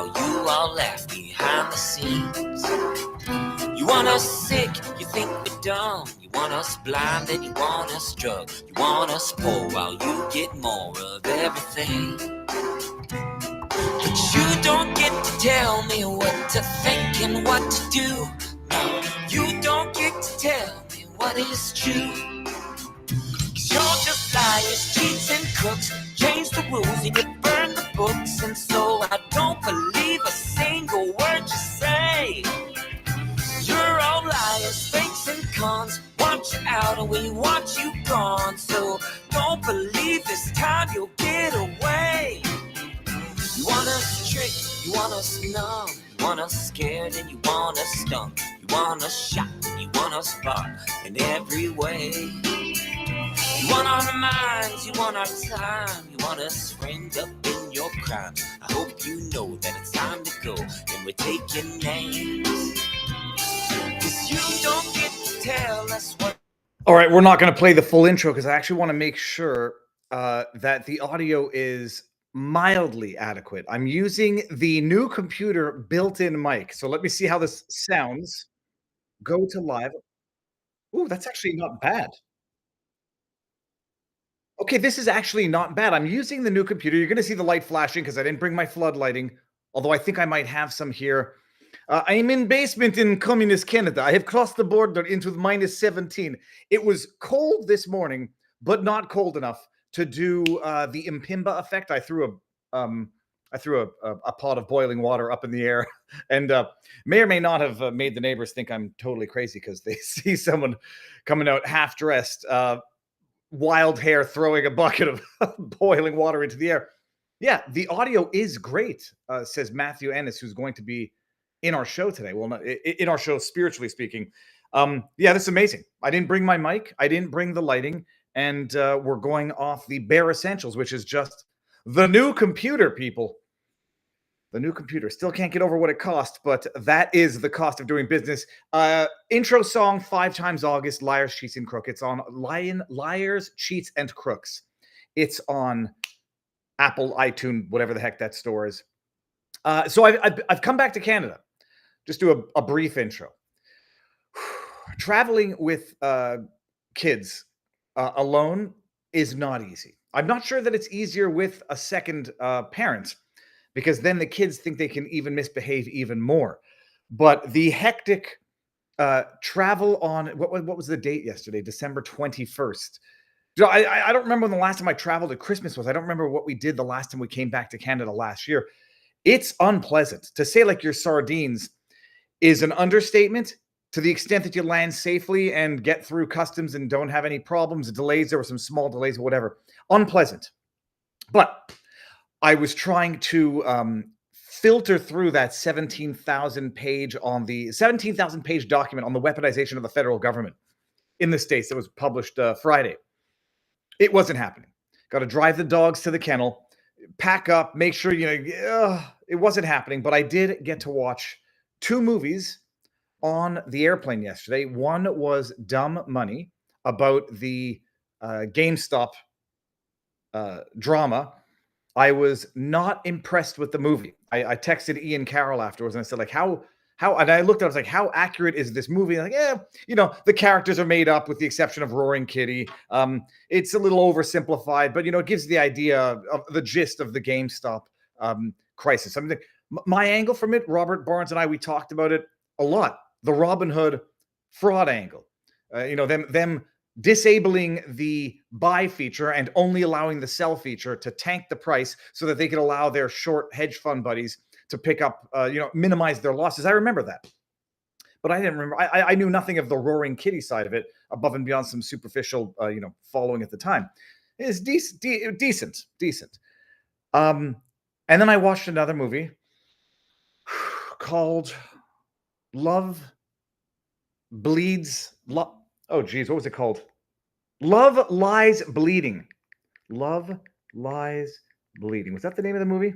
while you all laugh behind the scenes. You want us sick, you think we're dumb. You want us blind and you want us drunk. You want us poor while you get more of everything. But you don't get to tell me what to think and what to do. No, you don't get to tell me what is true. 'Cause you're just liars, cheats and crooks. Change the rules and you burn the books. And so I don't believe a single word you say. You're all liars, fakes and cons. Want you out and we want you gone. So don't believe this time you'll get away. You want us tricked, you want us numb. You want us scared and you want us stung. You want us shot and you want us fought in every way. You want our minds, you want our time. You want us framed up in your crime. I hope you know that it's time to go and we're taking names. 'Cause you don't get to tell us what. All right, we're not going to play the full intro because I actually want to make sure that the audio is mildly adequate. I'm using the new computer built-in mic. So let me see how this sounds. Go to live. Ooh, that's actually not bad. Okay, this is actually not bad. I'm using the new computer. You're going to see the light flashing because I didn't bring my flood lighting, although I think I might have some here. I'm in basement in communist Canada. I have crossed the border into -17. It was cold this morning, but not cold enough to do the Impimba effect. I threw a pot of boiling water up in the air, and may or may not have made the neighbors think I'm totally crazy because they see someone coming out half dressed, wild hair, throwing a bucket of boiling water into the air. Yeah, the audio is great, says Matthew Ennis, who's going to be in our show today. Well, not in our show, spiritually speaking. Yeah, this is amazing. I didn't bring my mic. I didn't bring the lighting. And we're going off the bare essentials, which is just the new computer, people. The new computer. Still can't get over what it cost, but that is the cost of doing business. Intro song, 5 times August, Liars, Cheats, and Crooks. It's on Liars, Cheats, and Crooks. It's on Apple, iTunes, whatever the heck that store is. So I've come back to Canada. Just do a brief intro. Traveling with kids alone is not easy. I'm not sure that it's easier with a second parent, because then the kids think they can even misbehave even more. But the hectic travel on, what was the date yesterday? December 21st. I don't remember when the last time I traveled at Christmas was. I don't remember what we did the last time we came back to Canada last year. It's unpleasant. To say like you're sardines is an understatement. To the extent that you land safely and get through customs and don't have any problems, delays, there were some small delays, whatever. Unpleasant. But I was trying to filter through that 17,000 page document on the weaponization of the federal government in the States that was published Friday. It wasn't happening. Got to drive the dogs to the kennel, pack up, make sure, it wasn't happening. But I did get to watch 2 movies on the airplane yesterday. One was Dumb Money, about the GameStop drama. I was not impressed with the movie. I texted Ian Carroll afterwards and I said, like, how, and I looked at it, I was like, how accurate is this movie? And like, the characters are made up with the exception of Roaring Kitty. It's a little oversimplified, but, it gives the idea of the gist of the GameStop crisis. I mean, my angle from it, Robert Barnes and I, we talked about it a lot. The Robin Hood fraud angle, them disabling the buy feature and only allowing the sell feature to tank the price so that they could allow their short hedge fund buddies to pick up, minimize their losses. I remember that. But I didn't remember. I knew nothing of the Roaring Kitty side of it above and beyond some superficial, following at the time. It's decent. And then I watched another movie called Love Bleeds. Oh, geez, what was it called? Love Lies Bleeding. Love Lies Bleeding. Was that the name of the movie?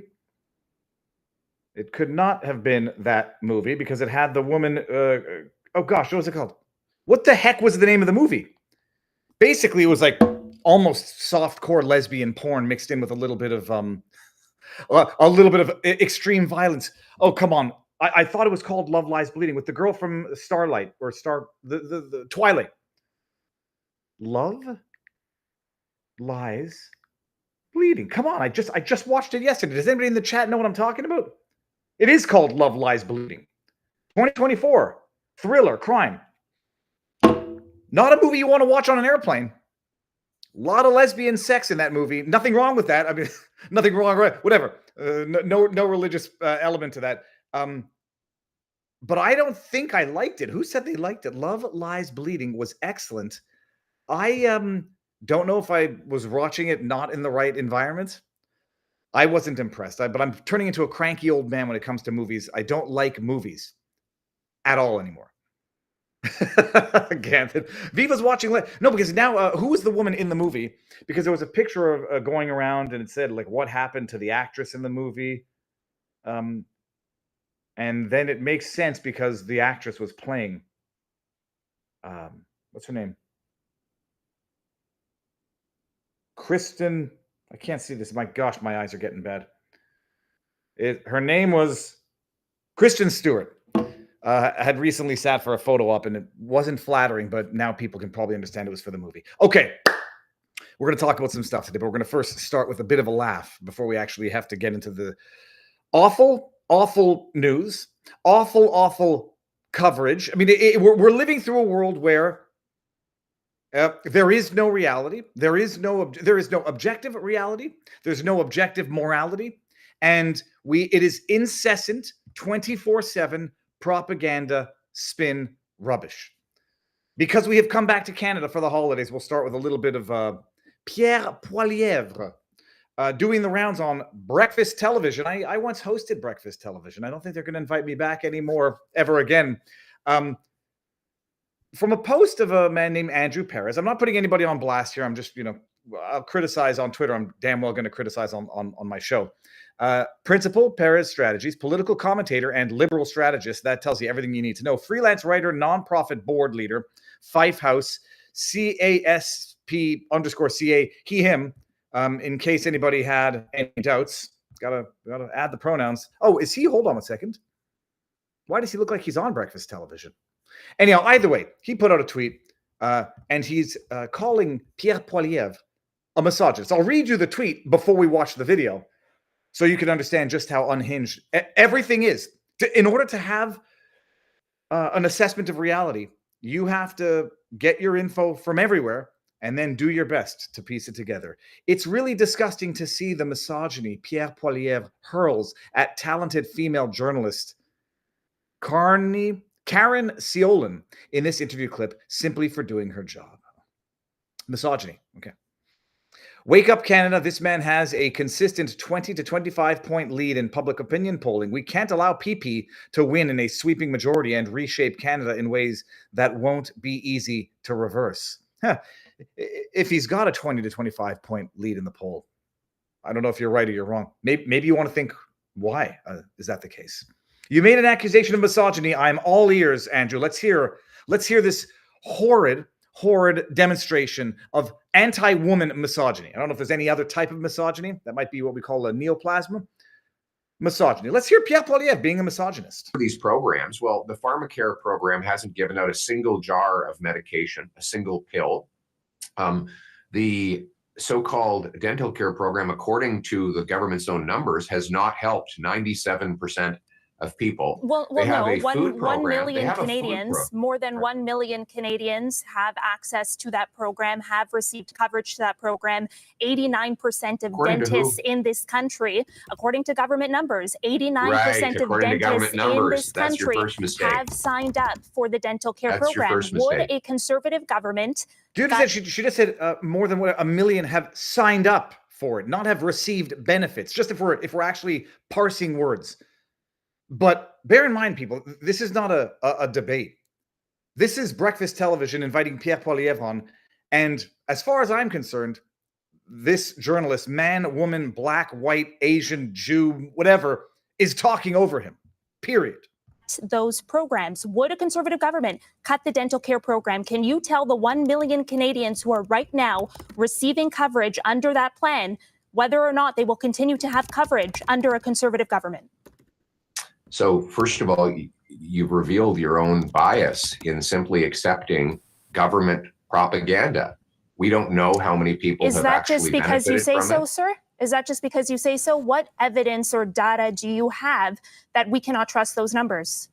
It could not have been that movie because it had the woman. Oh gosh, what was it called? What the heck was the name of the movie? Basically, it was like almost softcore lesbian porn mixed in with a little bit of A little bit of extreme violence. Oh, come on. I thought it was called Love Lies Bleeding with the girl from Starlight or the Twilight. Love Lies Bleeding. Come on. I just watched it yesterday. Does anybody in the chat know what I'm talking about? It is called Love Lies Bleeding. 2024. Thriller, crime. Not a movie you want to watch on an airplane. A lot of lesbian sex in that movie. Nothing wrong with that. I mean, nothing wrong. Whatever. No religious element to that. But I don't think I liked it. Who said they liked it? Love Lies Bleeding was excellent. I don't know if I was watching it not in the right environment. I wasn't impressed. But I'm turning into a cranky old man when it comes to movies. I don't like movies at all anymore. Again, Viva's watching. No, because now who was the woman in the movie? Because there was a picture of going around and it said like what happened to the actress in the movie. And then it makes sense because the actress was playing. What's her name? Kristen. I can't see this. My gosh, my eyes are getting bad. Her name was Kristen Stewart. Had recently sat for a photo op and it wasn't flattering, but now people can probably understand it was for the movie. Okay, we're going to talk about some stuff today, but we're going to first start with a bit of a laugh before we actually have to get into the awful news, awful coverage. I mean, we're living through a world where there is no reality. There is no objective reality. There's no objective morality. And it is incessant 24/7 propaganda, spin, rubbish. Because we have come back to Canada for the holidays, we'll start with a little bit of Pierre Poilievre doing the rounds on breakfast television. I once hosted breakfast television. I don't think they're going to invite me back anymore ever again. From a post of a man named Andrew Perez. I'm not putting anybody on blast here. I'm just, I'll criticize on Twitter. I'm damn well going to criticize on my show. Principal, Perez Strategies, political commentator, and liberal strategist. That tells you everything you need to know. Freelance writer, nonprofit board leader, Fife House, CASP_CA, he, him. In case anybody had any doubts, gotta add the pronouns. Oh, is he? Hold on a second. Why does he look like he's on breakfast television? Anyhow, either way, he put out a tweet, and he's calling Pierre Poilievre a misogynist. I'll read you the tweet before we watch the video, so you can understand just how unhinged everything is. In order to have an assessment of reality, you have to get your info from everywhere and then do your best to piece it together. It's really disgusting to see the misogyny Pierre Poilievre hurls at talented female journalist Karen Ciolin in this interview clip simply for doing her job. Misogyny. Okay. Wake up, Canada. This man has a consistent 20 to 25 point lead in public opinion polling. We can't allow PP to win in a sweeping majority and reshape Canada in ways that won't be easy to reverse. If he's got a 20 to 25 point lead in the poll, I don't know if you're right or you're wrong. Maybe you want to think, why is that the case? You made an accusation of misogyny. I'm all ears, Andrew. Let's hear this horrid demonstration of anti-woman misogyny. I don't know if there's any other type of misogyny. That might be what we call a neoplasm. Misogyny. Let's hear Pierre Poilievre being a misogynist. These programs, well, the pharmacare program hasn't given out a single jar of medication, a single pill. The so-called dental care program, according to the government's own numbers, has not helped 97% of people. Well, no, 1 million Canadians, more than 1 million Canadians have access to that program, have received coverage to that program. 89% of dentists in this country, according to government numbers, 89% of dentists in this country have signed up for the dental care program. Would a conservative government... Dude, she just said more than 1 million have signed up for it, not have received benefits, just if we're actually parsing words. But bear in mind, people, this is not a debate. This is breakfast television inviting Pierre Poilievre on. And as far as I'm concerned, this journalist, man, woman, black, white, Asian, Jew, whatever, is talking over him, period. Those programs. Would a conservative government cut the dental care program? Can you tell the 1 million Canadians who are right now receiving coverage under that plan, whether or not they will continue to have coverage under a Conservative government? So first of all, you've revealed your own bias in simply accepting government propaganda. We don't know how many people have actually benefited from it. Is that just because you say so, sir? Is that just because you say so? What evidence or data do you have that we cannot trust those numbers?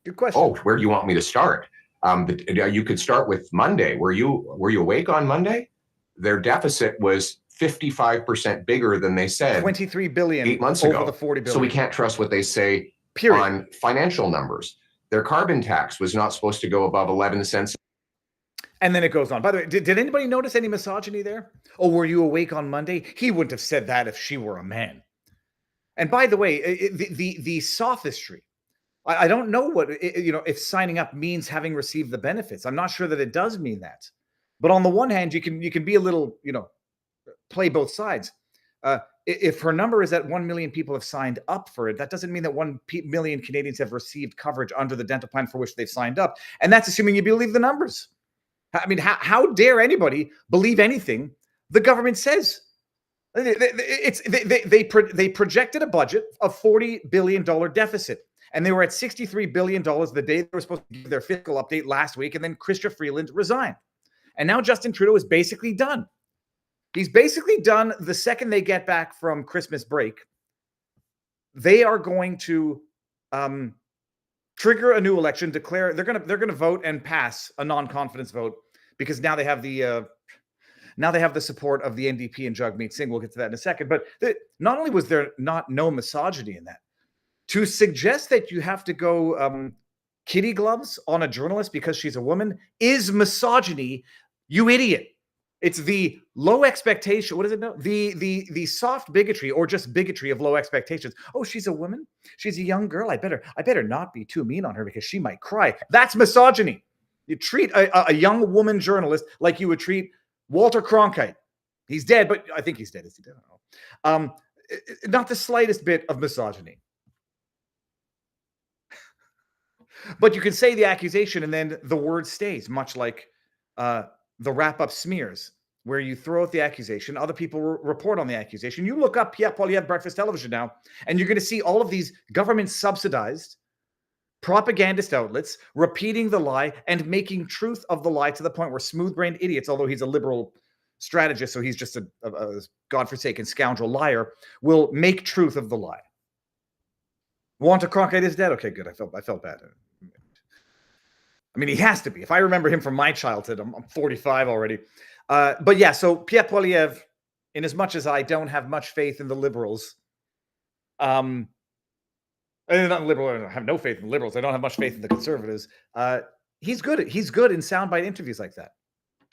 Good question. Oh, where do you want me to start? You could start with Monday. Were you awake on Monday? Their deficit was 55% bigger than they said. 23 billion 8 months ago. Over the 40 billion. So we can't trust what they say Period. On financial numbers. Their carbon tax was not supposed to go above 11 cents. And then it goes on. By the way, did anybody notice any misogyny there? Oh, were you awake on Monday? He wouldn't have said that if she were a man. And by the way, the sophistry, I don't know what, if signing up means having received the benefits. I'm not sure that it does mean that. But on the one hand, you can be a little, play both sides. If her number is that 1 million people have signed up for it, that doesn't mean that 1 million Canadians have received coverage under the dental plan for which they've signed up. And that's assuming you believe the numbers. I mean, how dare anybody believe anything the government says? They projected a budget of $40 billion deficit, and they were at $63 billion the day they were supposed to give their fiscal update last week, and then Chrystia Freeland resigned. And now Justin Trudeau is basically done. He's basically done the second they get back from Christmas break. They are going to trigger a new election, declare they're going to vote and pass a non-confidence vote because now they have the support of the NDP and Jagmeet Singh. We'll get to that in a second. But not only was there no misogyny in that, to suggest that you have to go kitty gloves on a journalist because she's a woman is misogyny, you idiot. It's the low expectation. What is it now? The soft bigotry or just bigotry of low expectations. Oh, she's a woman. She's a young girl. I better not be too mean on her because she might cry. That's misogyny. You treat a young woman journalist like you would treat Walter Cronkite. He's dead, but I think he's dead. Is he dead? I don't know. Not the slightest bit of misogyny. But you can say the accusation and then the word stays, much like the wrap-up smears, where you throw out the accusation, other people report on the accusation. You look up Pierre Poilievre breakfast television now, and you're going to see all of these government-subsidized propagandist outlets repeating the lie and making truth of the lie to the point where smooth-brained idiots, although he's a liberal strategist, so he's just a godforsaken scoundrel liar, will make truth of the lie. Walter Cronkite is dead? Okay, good. I felt bad. I mean, he has to be. If I remember him from my childhood, I'm 45 already. But yeah, so Pierre Poilievre, in as much as I don't have much faith in the Liberals, not liberal, I have no faith in the Liberals. I don't have much faith in the Conservatives. He's good in soundbite interviews like that.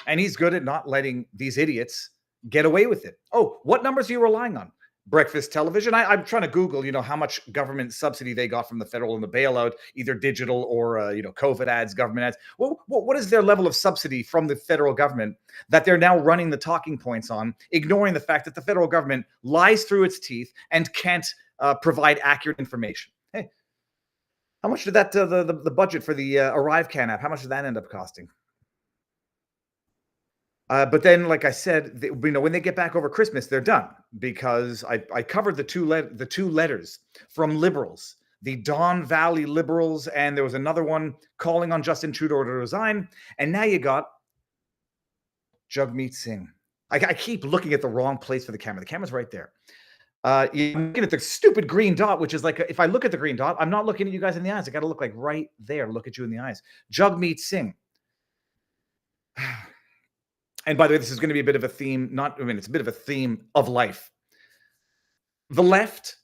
And he's good at not letting these idiots get away with it. Oh, what numbers are you relying on? Breakfast television. I'm trying to Google, how much government subsidy they got from the federal and the bailout, either digital or, COVID ads, government ads. What is their level of subsidy from the federal government that they're now running the talking points on, ignoring the fact that the federal government lies through its teeth and can't provide accurate information? Hey, how much did that the budget for the ArriveCan app? How much did that end up costing? But then, like I said, when they get back over Christmas, they're done because I covered the two letters from Liberals, the Don Valley Liberals, and there was another one calling on Justin Trudeau to resign. And now you got Jagmeet Singh. I keep looking at the wrong place for the camera. The camera's right there. You're looking at the stupid green dot, which is like, if I look at the green dot, I'm not looking at you guys in the eyes. I got to look like right there, look at you in the eyes. Jagmeet Singh. And by the way, this is going to be a bit of a theme, it's a bit of a theme of life. The left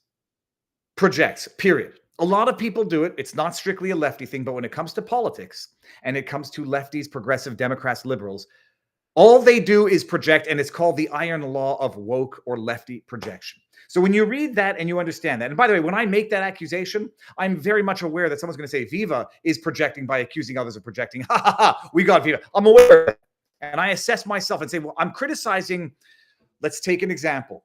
projects, period. A lot of people do it. It's not strictly a lefty thing, but when it comes to politics and it comes to lefties, progressive Democrats, liberals, all they do is project, and it's called the iron law of woke or lefty projection. So when you read that and you understand that, and by the way, when I make that accusation, I'm very much aware that someone's going to say Viva is projecting by accusing others of projecting. Ha ha ha, we got Viva. I'm aware of that. And I assess myself and say, well, I'm criticizing, let's take an example.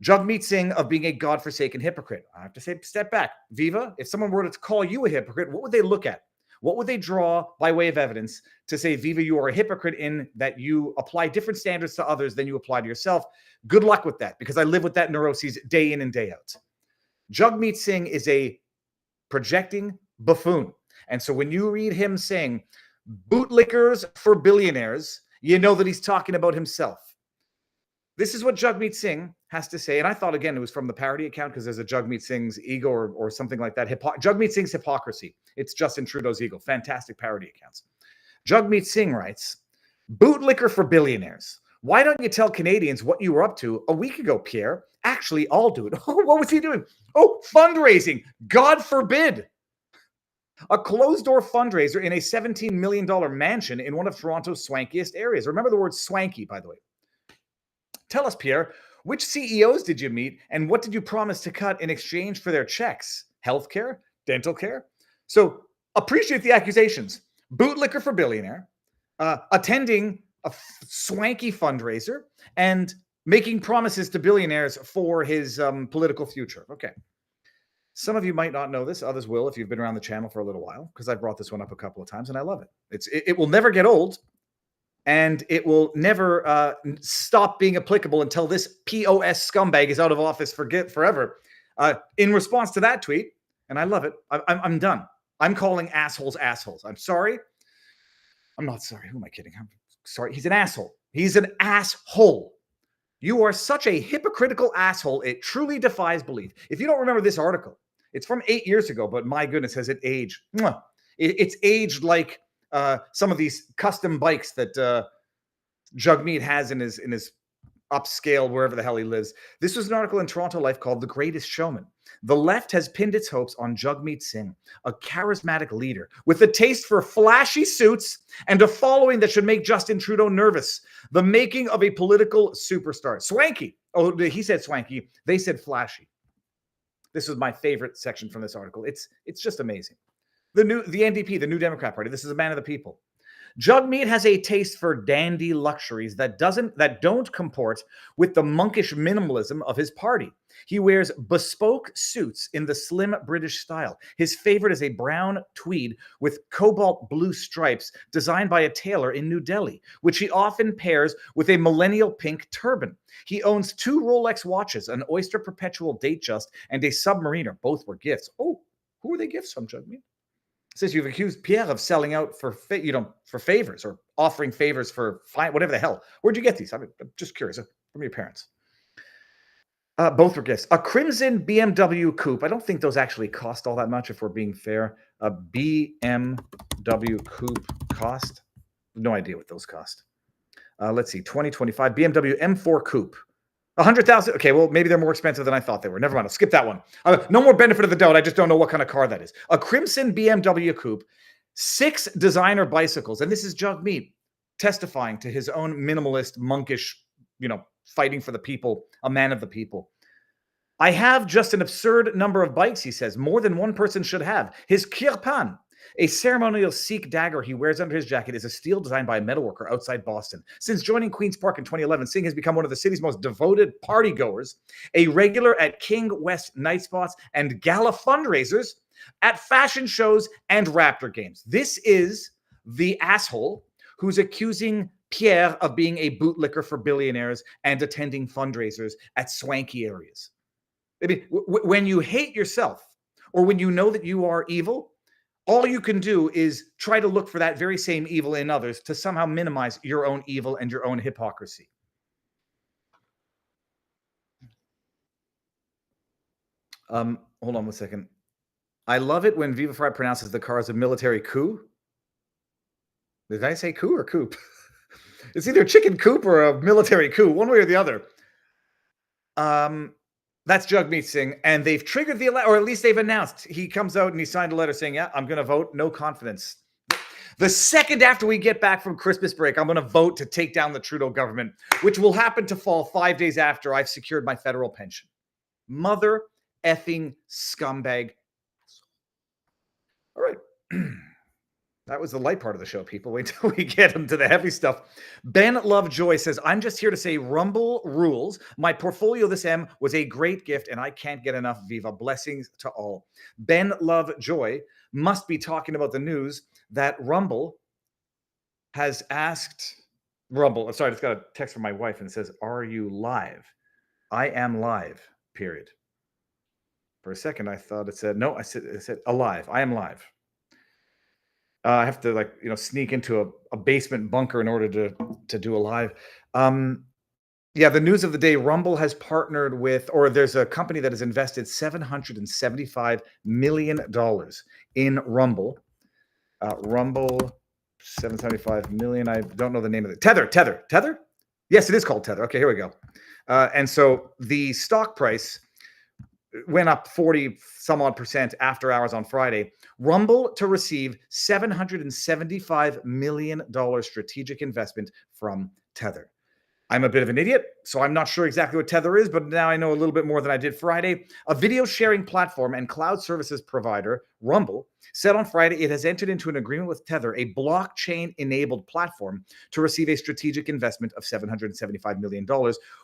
Jagmeet Singh of being a godforsaken hypocrite. I have to say, step back. Viva, if someone were to call you a hypocrite, what would they look at? What would they draw by way of evidence to say, Viva, you are a hypocrite in that you apply different standards to others than you apply to yourself? Good luck with that, because I live with that neuroses day in and day out. Jagmeet Singh is a projecting buffoon. And so when you read him saying bootlickers for billionaires, you know that he's talking about himself. This is what Jagmeet Singh has to say. And I thought, again, it was from the parody account because there's a Jagmeet Singh's ego or something like that. Jagmeet Singh's Hypocrisy. It's Justin Trudeau's ego. Fantastic parody accounts. Jagmeet Singh writes, bootlicker for billionaires. Why don't you tell Canadians what you were up to a week ago, Pierre? Actually, I'll do it. Oh, what was he doing? Oh, fundraising. God forbid. A closed-door fundraiser in a $17 million mansion in one of Toronto's swankiest areas. Remember the word swanky, by the way. Tell us, Pierre, which CEOs did you meet and what did you promise to cut in exchange for their checks? Healthcare? Dental care? So appreciate the accusations. Bootlicker for billionaire, attending a swanky fundraiser, and making promises to billionaires for his political future. Okay. Some of you might not know this. Others will if you've been around the channel for a little while, because I've brought this one up a couple of times and I love it. It will never get old. And it will never stop being applicable until this POS scumbag is out of office forever. In response to that tweet, and I love it, I'm done. I'm calling assholes assholes. I'm sorry. I'm not sorry. Who am I kidding? I'm sorry. He's an asshole. He's an asshole. You are such a hypocritical asshole. It truly defies belief. If you don't remember this article, it's from 8 years ago, but my goodness, has it aged? It's aged like some of these custom bikes that Jagmeet has in his upscale, wherever the hell he lives. This was an article in Toronto Life called The Greatest Showman. The left has pinned its hopes on Jagmeet Singh, a charismatic leader with a taste for flashy suits and a following that should make Justin Trudeau nervous. The making of a political superstar. Swanky. Oh, he said swanky. They said flashy. This was my favorite section from this article. It's just amazing. The NDP, the New Democrat Party. This is a man of the people. Jagmeet has a taste for dandy luxuries that don't comport with the monkish minimalism of his party. He wears bespoke suits in the slim British style. His favorite is a brown tweed with cobalt blue stripes designed by a tailor in New Delhi, which he often pairs with a millennial pink turban. He owns 2 Rolex watches, an Oyster Perpetual Datejust, and a Submariner. Both were gifts. Oh, who were they gifts from, Jagmeet? Says you've accused Pierre of selling out for favors or offering favors for whatever the hell. Where'd you get these? I'm just curious. From your parents. Both were gifts. A crimson BMW coupe. I don't think those actually cost all that much, if we're being fair. A BMW coupe cost. No idea what those cost. Let's see. 2025 BMW M4 coupe. 100,000. Okay, well, maybe they're more expensive than I thought they were. Never mind. I'll skip that one. No more benefit of the doubt. I just don't know what kind of car that is. A crimson BMW coupe, 6 designer bicycles. And this is Jagmeet testifying to his own minimalist, monkish, fighting for the people, a man of the people. I have just an absurd number of bikes, he says, more than one person should have. His kirpan, a ceremonial Sikh dagger he wears under his jacket, is a steel designed by a metalworker outside Boston. Since joining Queen's Park in 2011, Singh has become one of the city's most devoted partygoers, a regular at King West night spots and gala fundraisers, at fashion shows and Raptor games. This is the asshole who's accusing Pierre of being a bootlicker for billionaires and attending fundraisers at swanky areas. I mean, when you hate yourself or when you know that you are evil, all you can do is try to look for that very same evil in others to somehow minimize your own evil and your own hypocrisy. Hold on 1 second. I love it when Viva Fry pronounces the car as a military coup. Did I say coup or coupe? It's either a chicken coop or a military coup, one way or the other. That's Jagmeet Singh, and they've triggered the or at least they've announced. He comes out and he signed a letter saying, yeah, I'm going to vote no confidence. The second after we get back from Christmas break, I'm going to vote to take down the Trudeau government, which will happen to fall 5 days after I've secured my federal pension. Mother effing scumbag. All right. That was the light part of the show, people. Wait till we get into the heavy stuff. Ben Lovejoy says, I'm just here to say Rumble rules. My portfolio this M was a great gift, and I can't get enough. Viva. Blessings to all. Ben Lovejoy must be talking about the news that Rumble has asked Rumble. I'm sorry, I just got a text from my wife and it says, are you live? I am live, period. For a second, I thought it said, no, it said alive. I am live. I have to sneak into a basement bunker in order to do a live. Yeah, the news of the day, Rumble has partnered with, or there's a company that has invested $775 million in Rumble. Rumble, 775 million. I don't know the name of it. Tether? Yes, it is called Tether. Okay, here we go. And so the stock price went up 40 some odd % after hours on Friday. Rumble to receive $775 million strategic investment from Tether. I'm a bit of an idiot, so I'm not sure exactly what Tether is, but now I know a little bit more than I did Friday. A video sharing platform and cloud services provider, Rumble, said on Friday it has entered into an agreement with Tether, a blockchain-enabled platform, to receive a strategic investment of $775 million.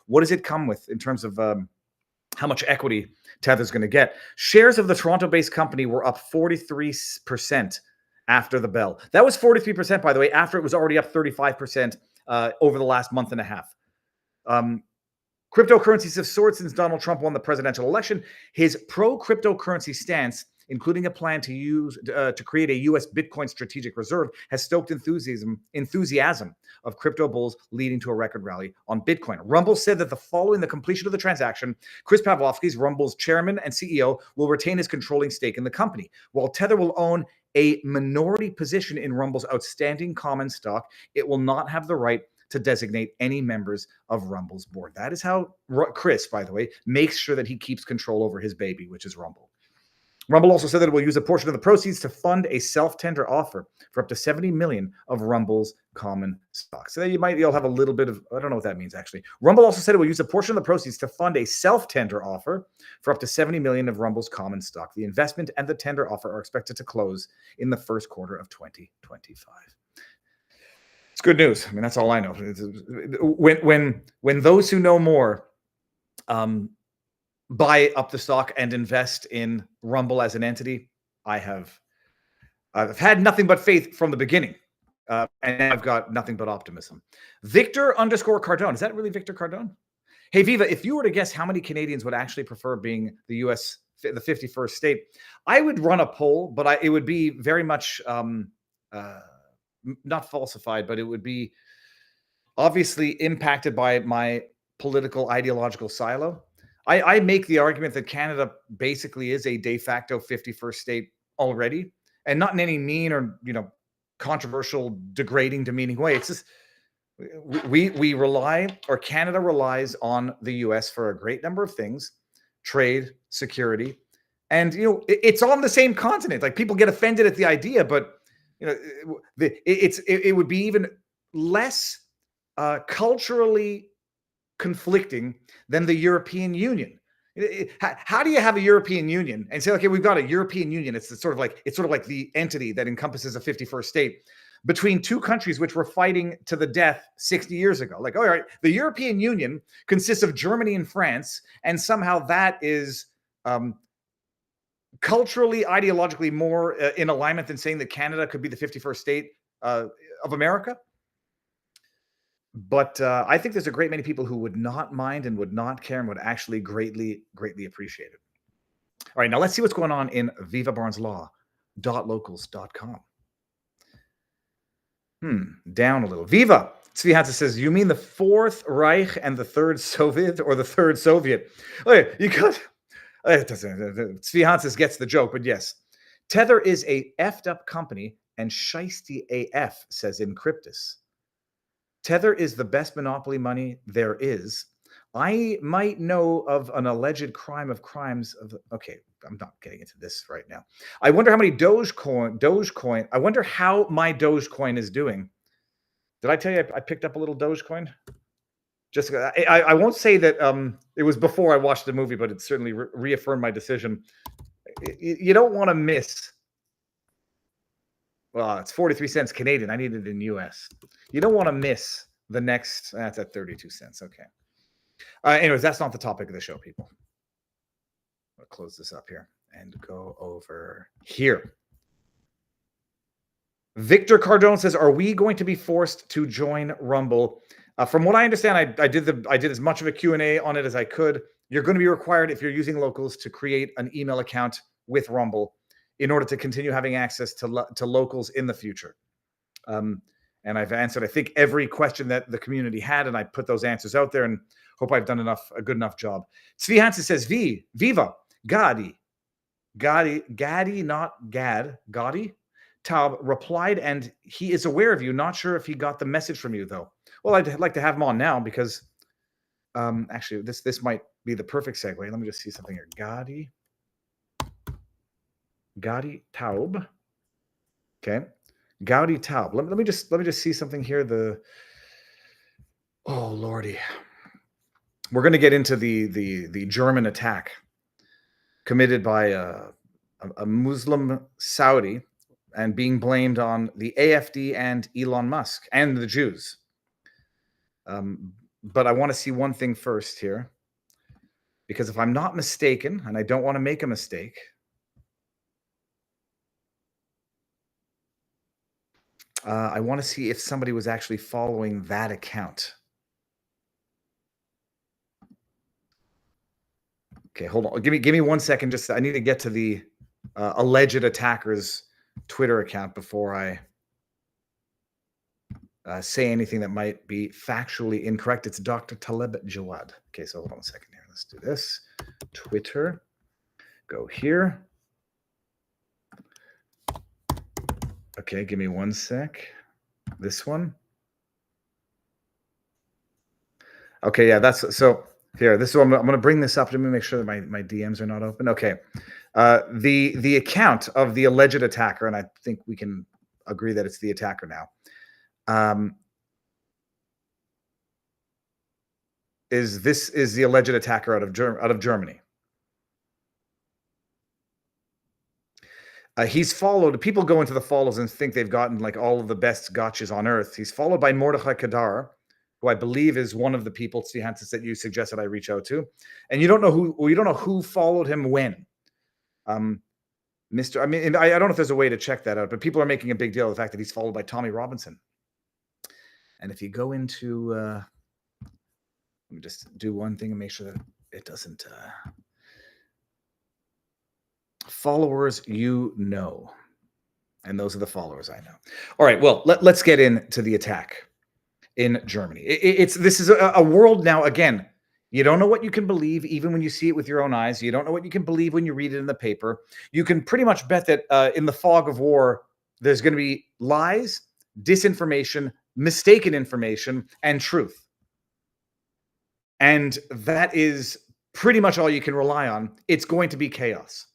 What does it come with in terms of how much equity Tether's going to get? Shares of the Toronto-based company were up 43% after the bell. That was 43%, by the way, after it was already up 35% over the last month and a half. Cryptocurrencies have soared since Donald Trump won the presidential election. His pro-cryptocurrency stance, including a plan to create a U.S. Bitcoin strategic reserve, has stoked enthusiasm of crypto bulls, leading to a record rally on Bitcoin. Rumble said that following the completion of the transaction, Chris Pavlovsky, Rumble's chairman and CEO, will retain his controlling stake in the company, while Tether will own a minority position in Rumble's outstanding common stock. It will not have the right to designate any members of Rumble's board. That is how Chris, by the way, makes sure that he keeps control over his baby, which is Rumble. Rumble also said that it will use a portion of the proceeds to fund a self-tender offer for up to 70 million of Rumble's common stock. So you'll have a little bit of, I don't know what that means actually. Rumble also said it will use a portion of the proceeds to fund a self-tender offer for up to 70 million of Rumble's common stock. The investment and the tender offer are expected to close in the first quarter of 2025. It's good news. I mean, that's all I know. When those who know more buy up the stock and invest in Rumble as an entity, I've had nothing but faith from the beginning, and I've got nothing but optimism. Victor_Cardone. Is that really Victor Cardone? Hey, Viva, if you were to guess how many Canadians would actually prefer being the U.S., the 51st state, I would run a poll, but it would be very much not falsified, but it would be obviously impacted by my political ideological silo. I make the argument that Canada basically is a de facto 51st state already, and not in any mean or controversial, degrading, demeaning way. It's just we rely, or Canada relies on the U.S. for a great number of things: trade, security, and it's on the same continent. Like, people get offended at the idea, but it would be even less culturally conflicting than the European Union. How do you have a European Union and say, okay, we've got a European Union? It's sort of like the entity that encompasses a 51st state between two countries which were fighting to the death 60 years ago. Like, all right, the European Union consists of Germany and France, and somehow that is culturally, ideologically more in alignment than saying that Canada could be the 51st state of America. But I think there's a great many people who would not mind and would not care and would actually greatly, greatly appreciate it. All right, now let's see what's going on in vivabarneslaw.locals.com. Down a little. Viva! Svihansa says, you mean the Fourth Reich and the Third Soviet, or the Third Soviet? Okay, you got... Svihansis gets the joke, but yes. Tether is a effed up company and shiesty AF, says Encryptus. Tether is the best monopoly money there is. I might know of an alleged crime of crimes of... Okay, I'm not getting into this right now. I wonder how many Dogecoin... I wonder how my Dogecoin is doing. Did I tell you I picked up a little Dogecoin? Just, I won't say that it was before I watched the movie, but it certainly reaffirmed my decision. You don't want to miss Well, it's 43 cents Canadian. I need it in US. You don't want to miss the next. That's at 32 cents. Okay. Anyways, that's not the topic of the show, people. I'll close this up here and go over here. Victor Cardone says, "Are we going to be forced to join Rumble?" From what I understand, I did as much of a Q&A on it as I could. You're going to be required, if you're using locals, to create an email account with Rumble in order to continue having access to locals in the future. And I've answered, I think, every question that the community had, and I put those answers out there, and hope I've done a good enough job. Tzvi Hansen says, Viva, Gadi, not Gad, Gadi. Taub replied, and he is aware of you. Not sure if he got the message from you, though. Well, I'd like to have him on now because actually this might be the perfect segue. Let me just see something here. Gadi Taub. Okay. Gaudi Taub. Let me just see something here. Oh Lordy. We're going to get into the German attack committed by a Muslim Saudi and being blamed on the AfD and Elon Musk and the Jews. But I want to see one thing first here, because if I'm not mistaken, and I don't want to make a mistake, I want to see if somebody was actually following that account. Okay, hold on. Give me 1 second. Just I need to get to the alleged attacker's Twitter account before I say anything that might be factually incorrect. It's Dr. Taleb Jawad. Okay, so hold on a second here. Let's do this. Twitter. Go here. Okay, give me 1 sec. This one. Okay, yeah, that's so here. This is what I'm going to bring this up. Let me make sure that my DMs are not open. Okay. The account of the alleged attacker, and I think we can agree that it's the attacker now. Is the alleged attacker out of Germany? He's followed. People go into the follows and think they've gotten like all of the best gotchas on earth. He's followed by Mordechai Kadar, who I believe is one of the people, Hansen, that you suggested I reach out to, and you don't know who followed him when. I don't know if there's a way to check that out, but people are making a big deal of the fact that he's followed by Tommy Robinson. And if you go into, let me just do one thing and make sure that it doesn't. Followers you know, and those are the followers I know. All right, well, let's get into the attack in Germany. This is a world now. Again, you don't know what you can believe even when you see it with your own eyes. You don't know what you can believe when you read it in the paper. You can pretty much bet that in the fog of war, there's going to be lies, disinformation, mistaken information, and truth. And that is pretty much all you can rely on. It's going to be chaos.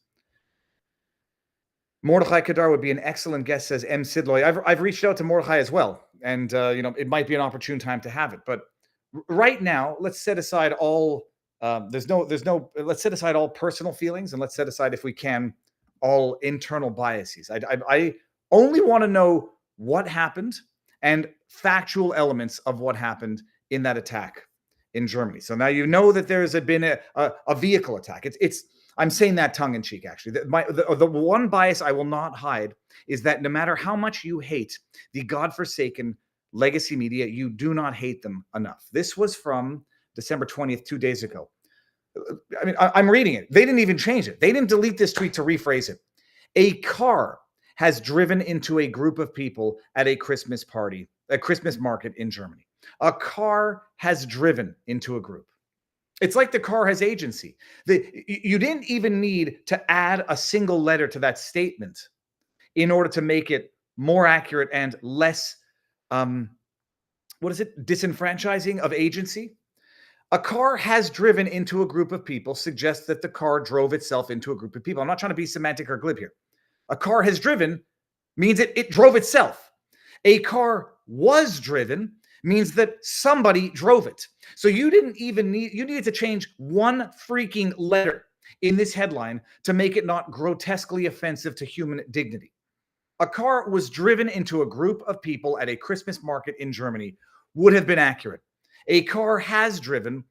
Mordechai Kadar would be an excellent guest, says M. Sidloy. I've reached out to Mordechai as well, and it might be an opportune time to have it. But right now, let's set aside all. Let's set aside all personal feelings, and let's set aside, if we can, all internal biases. I only want to know what happened and factual elements of what happened in that attack in Germany. So now you know that there's been a vehicle attack. I'm saying that tongue in cheek, actually. The one bias I will not hide is that no matter how much you hate the godforsaken legacy media, you do not hate them enough. This was from December 20th, 2 days ago. I mean, I'm reading it. They didn't even change it. They didn't delete this tweet to rephrase it. A car has driven into a group of people at a Christmas party, a Christmas market in Germany. A car has driven into a group. It's like the car has agency. You didn't even need to add a single letter to that statement in order to make it more accurate and less, disenfranchising of agency. A car has driven into a group of people suggests that the car drove itself into a group of people. I'm not trying to be semantic or glib here. A car has driven means it drove itself. A car was driven means that somebody drove it. So you needed to change one freaking letter in this headline to make it not grotesquely offensive to human dignity. a car was driven into a group of people at a Christmas market in Germany would have been accurate. A car has driven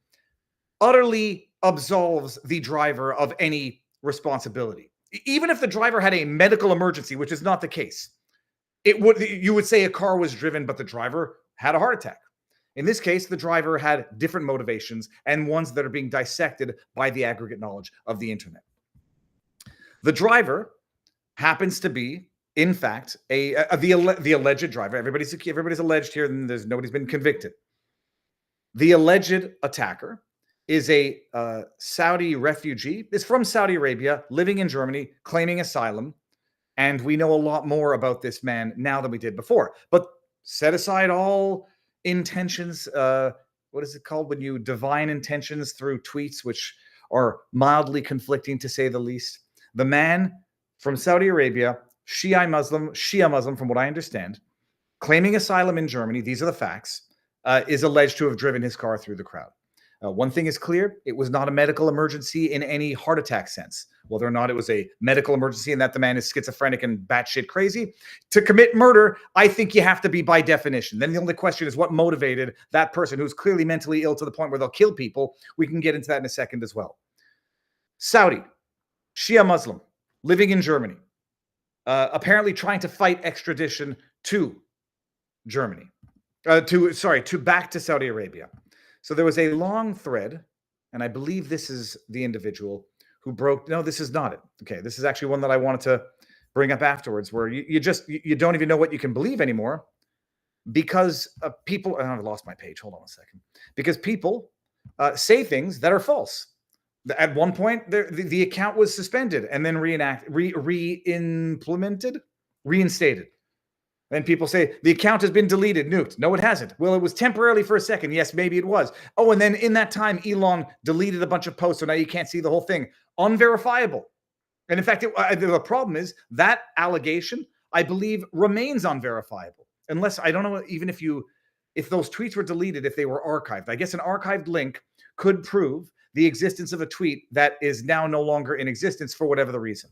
utterly absolves the driver of any responsibility. Even if the driver had a medical emergency, which is not the case, you would say a car was driven, but the driver had a heart attack. In this case, the driver had different motivations and ones that are being dissected by the aggregate knowledge of the internet. The driver happens to be, in fact, the alleged driver. Everybody's alleged here, and nobody's been convicted. The alleged attacker is a Saudi refugee. Is from Saudi Arabia, living in Germany, claiming asylum. And we know a lot more about this man now than we did before. But set aside all intentions. What is it called when you divine intentions through tweets, which are mildly conflicting to say the least? The man from Saudi Arabia, Shia Muslim, from what I understand, claiming asylum in Germany, these are the facts, is alleged to have driven his car through the crowd. One thing is clear, it was not a medical emergency in any heart attack sense. Whether or not it was a medical emergency and that the man is schizophrenic and batshit crazy. To commit murder, I think you have to be by definition. Then the only question is what motivated that person who's clearly mentally ill to the point where they'll kill people. We can get into that in a second as well. Saudi, Shia Muslim, living in Germany, apparently trying to fight extradition to Germany, back to Saudi Arabia. So there was a long thread, and I believe this is the individual who broke. No, this is not it. Okay, this is actually one that I wanted to bring up afterwards, where you don't even know what you can believe anymore because people. I've lost my page. Hold on a second. Because people say things that are false. At one point, the account was suspended and then reinstated. Then people say the account has been deleted, nuked. No, it hasn't. Well, it was temporarily for a second. Yes, maybe it was. Oh, and then in that time, Elon deleted a bunch of posts, so now you can't see the whole thing. Unverifiable. And in fact, the problem is that allegation, I believe, remains unverifiable. Unless, I don't know, even if those tweets were deleted, if they were archived. I guess an archived link could prove the existence of a tweet that is now no longer in existence for whatever the reason.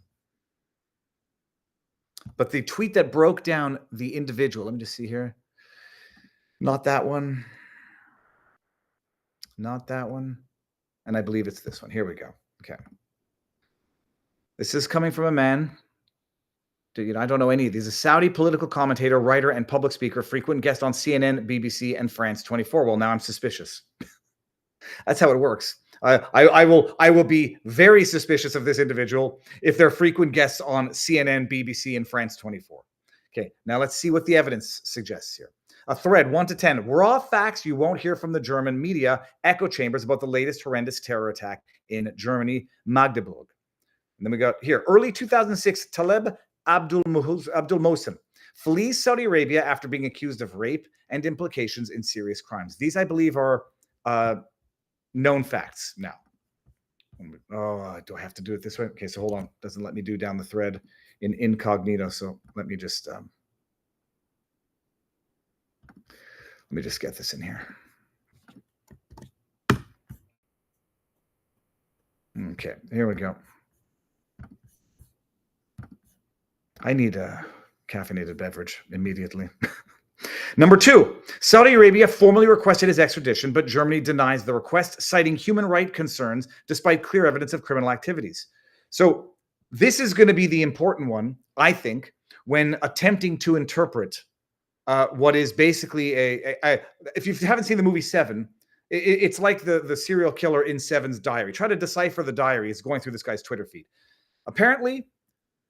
But the tweet that broke down the individual, let me just see here. Not that one. Not that one. And I believe it's this one. Here we go. Okay. This is coming from a man. I don't know any of these. A Saudi political commentator, writer, and public speaker, frequent guest on CNN, BBC, and France 24. Well, now I'm suspicious. That's how it works. I will be very suspicious of this individual if they're frequent guests on CNN, BBC, and France 24. Okay, now let's see what the evidence suggests here. A thread, 1 to 10. Raw facts you won't hear from the German media echo chambers about the latest horrendous terror attack in Germany, Magdeburg. And then we got here, early 2006, Taleb Abdul Mohsen flees Saudi Arabia after being accused of rape and implications in serious crimes. These, I believe, are known facts now. Oh, do I have to do it this way? Okay, so hold on. Doesn't let me do down the thread in incognito. So let me just get this in here. Okay, here we go. I need a caffeinated beverage immediately. Number 2, Saudi Arabia formally requested his extradition, but Germany denies the request, citing human rights concerns despite clear evidence of criminal activities. So this is going to be the important one, I think, when attempting to interpret what is basically if you haven't seen the movie Seven, it's like the serial killer in Seven's diary. Try to decipher the diary. It's going through this guy's Twitter feed. Apparently,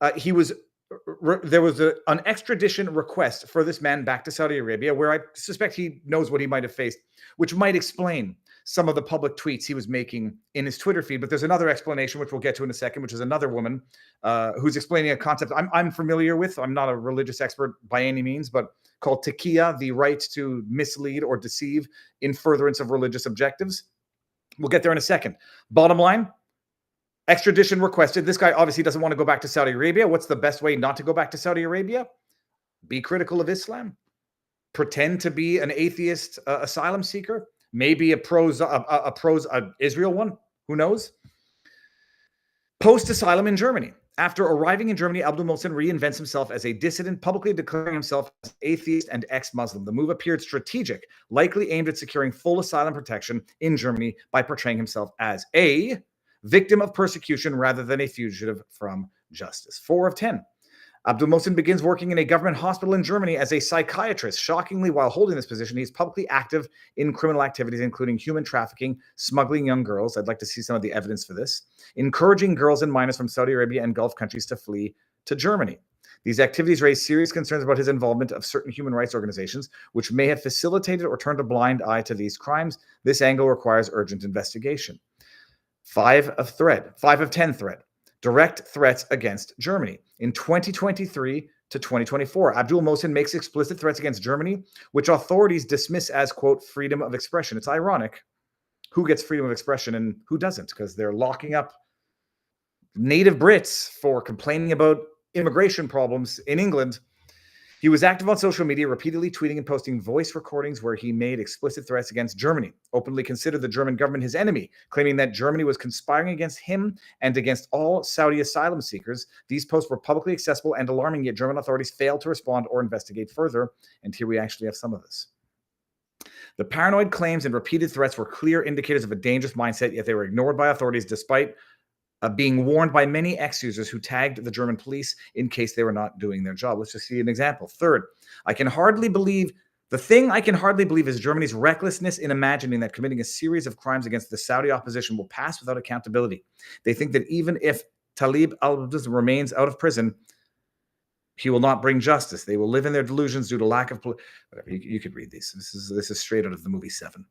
there was an extradition request for this man back to Saudi Arabia, where I suspect he knows what he might have faced, which might explain some of the public tweets he was making in his Twitter feed. But there's another explanation, which we'll get to in a second, which is another woman who's explaining a concept I'm familiar with. I'm not a religious expert by any means, but called taqiyya, the right to mislead or deceive in furtherance of religious objectives. We'll get there in a second. Bottom line, extradition requested. This guy obviously doesn't want to go back to Saudi Arabia. What's the best way not to go back to Saudi Arabia? Be critical of Islam. Pretend to be an atheist asylum seeker. Maybe a pro Israel one. Who knows? Post asylum in Germany. After arriving in Germany, Abdul Mohsen reinvents himself as a dissident, publicly declaring himself as atheist and ex-Muslim. The move appeared strategic, likely aimed at securing full asylum protection in Germany by portraying himself as a victim of persecution rather than a fugitive from justice. 4 of 10. Abdul Mohsen begins working in a government hospital in Germany as a psychiatrist. Shockingly, while holding this position, he's publicly active in criminal activities, including human trafficking, smuggling young girls. I'd like to see some of the evidence for this. Encouraging girls and minors from Saudi Arabia and Gulf countries to flee to Germany. These activities raise serious concerns about his involvement of certain human rights organizations, which may have facilitated or turned a blind eye to these crimes. This angle requires urgent investigation. 5 of 10 threat. Direct threats against Germany. In 2023 to 2024, Abdul Mohsen makes explicit threats against Germany, which authorities dismiss as, quote, freedom of expression. It's ironic who gets freedom of expression and who doesn't, because they're locking up native Brits for complaining about immigration problems in England. He was active on social media, repeatedly tweeting and posting voice recordings where he made explicit threats against Germany, openly considered the German government his enemy, claiming that Germany was conspiring against him and against all Saudi asylum seekers. These posts were publicly accessible and alarming, yet German authorities failed to respond or investigate further. And here we actually have some of this. The paranoid claims and repeated threats were clear indicators of a dangerous mindset, yet they were ignored by authorities despite being warned by many ex-users who tagged the German police in case they were not doing their job. Let's just see an example. 3rd, the thing I can hardly believe is Germany's recklessness in imagining that committing a series of crimes against the Saudi opposition will pass without accountability. They think that even if Talib al-Abdus remains out of prison, he will not bring justice. They will live in their delusions due to lack of... Whatever, you could read these. This is straight out of the movie 7.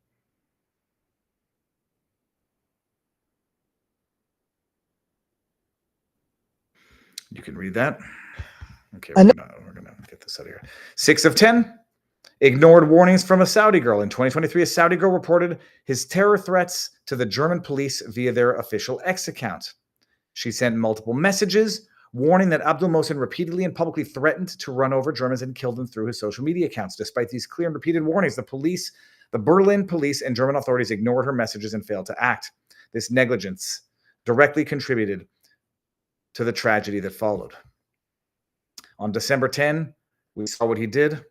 You can read that. Okay, we're gonna get this out of here. 6 of 10. Ignored warnings from a Saudi girl. In 2023, a Saudi girl reported his terror threats to the German police via their official X account. She sent multiple messages warning that Abdul Mohsen repeatedly and publicly threatened to run over Germans and kill them through his social media accounts. Despite these clear and repeated warnings, the Berlin police and German authorities ignored her messages and failed to act. This negligence directly contributed to the tragedy that followed. On December 10, we saw what he did.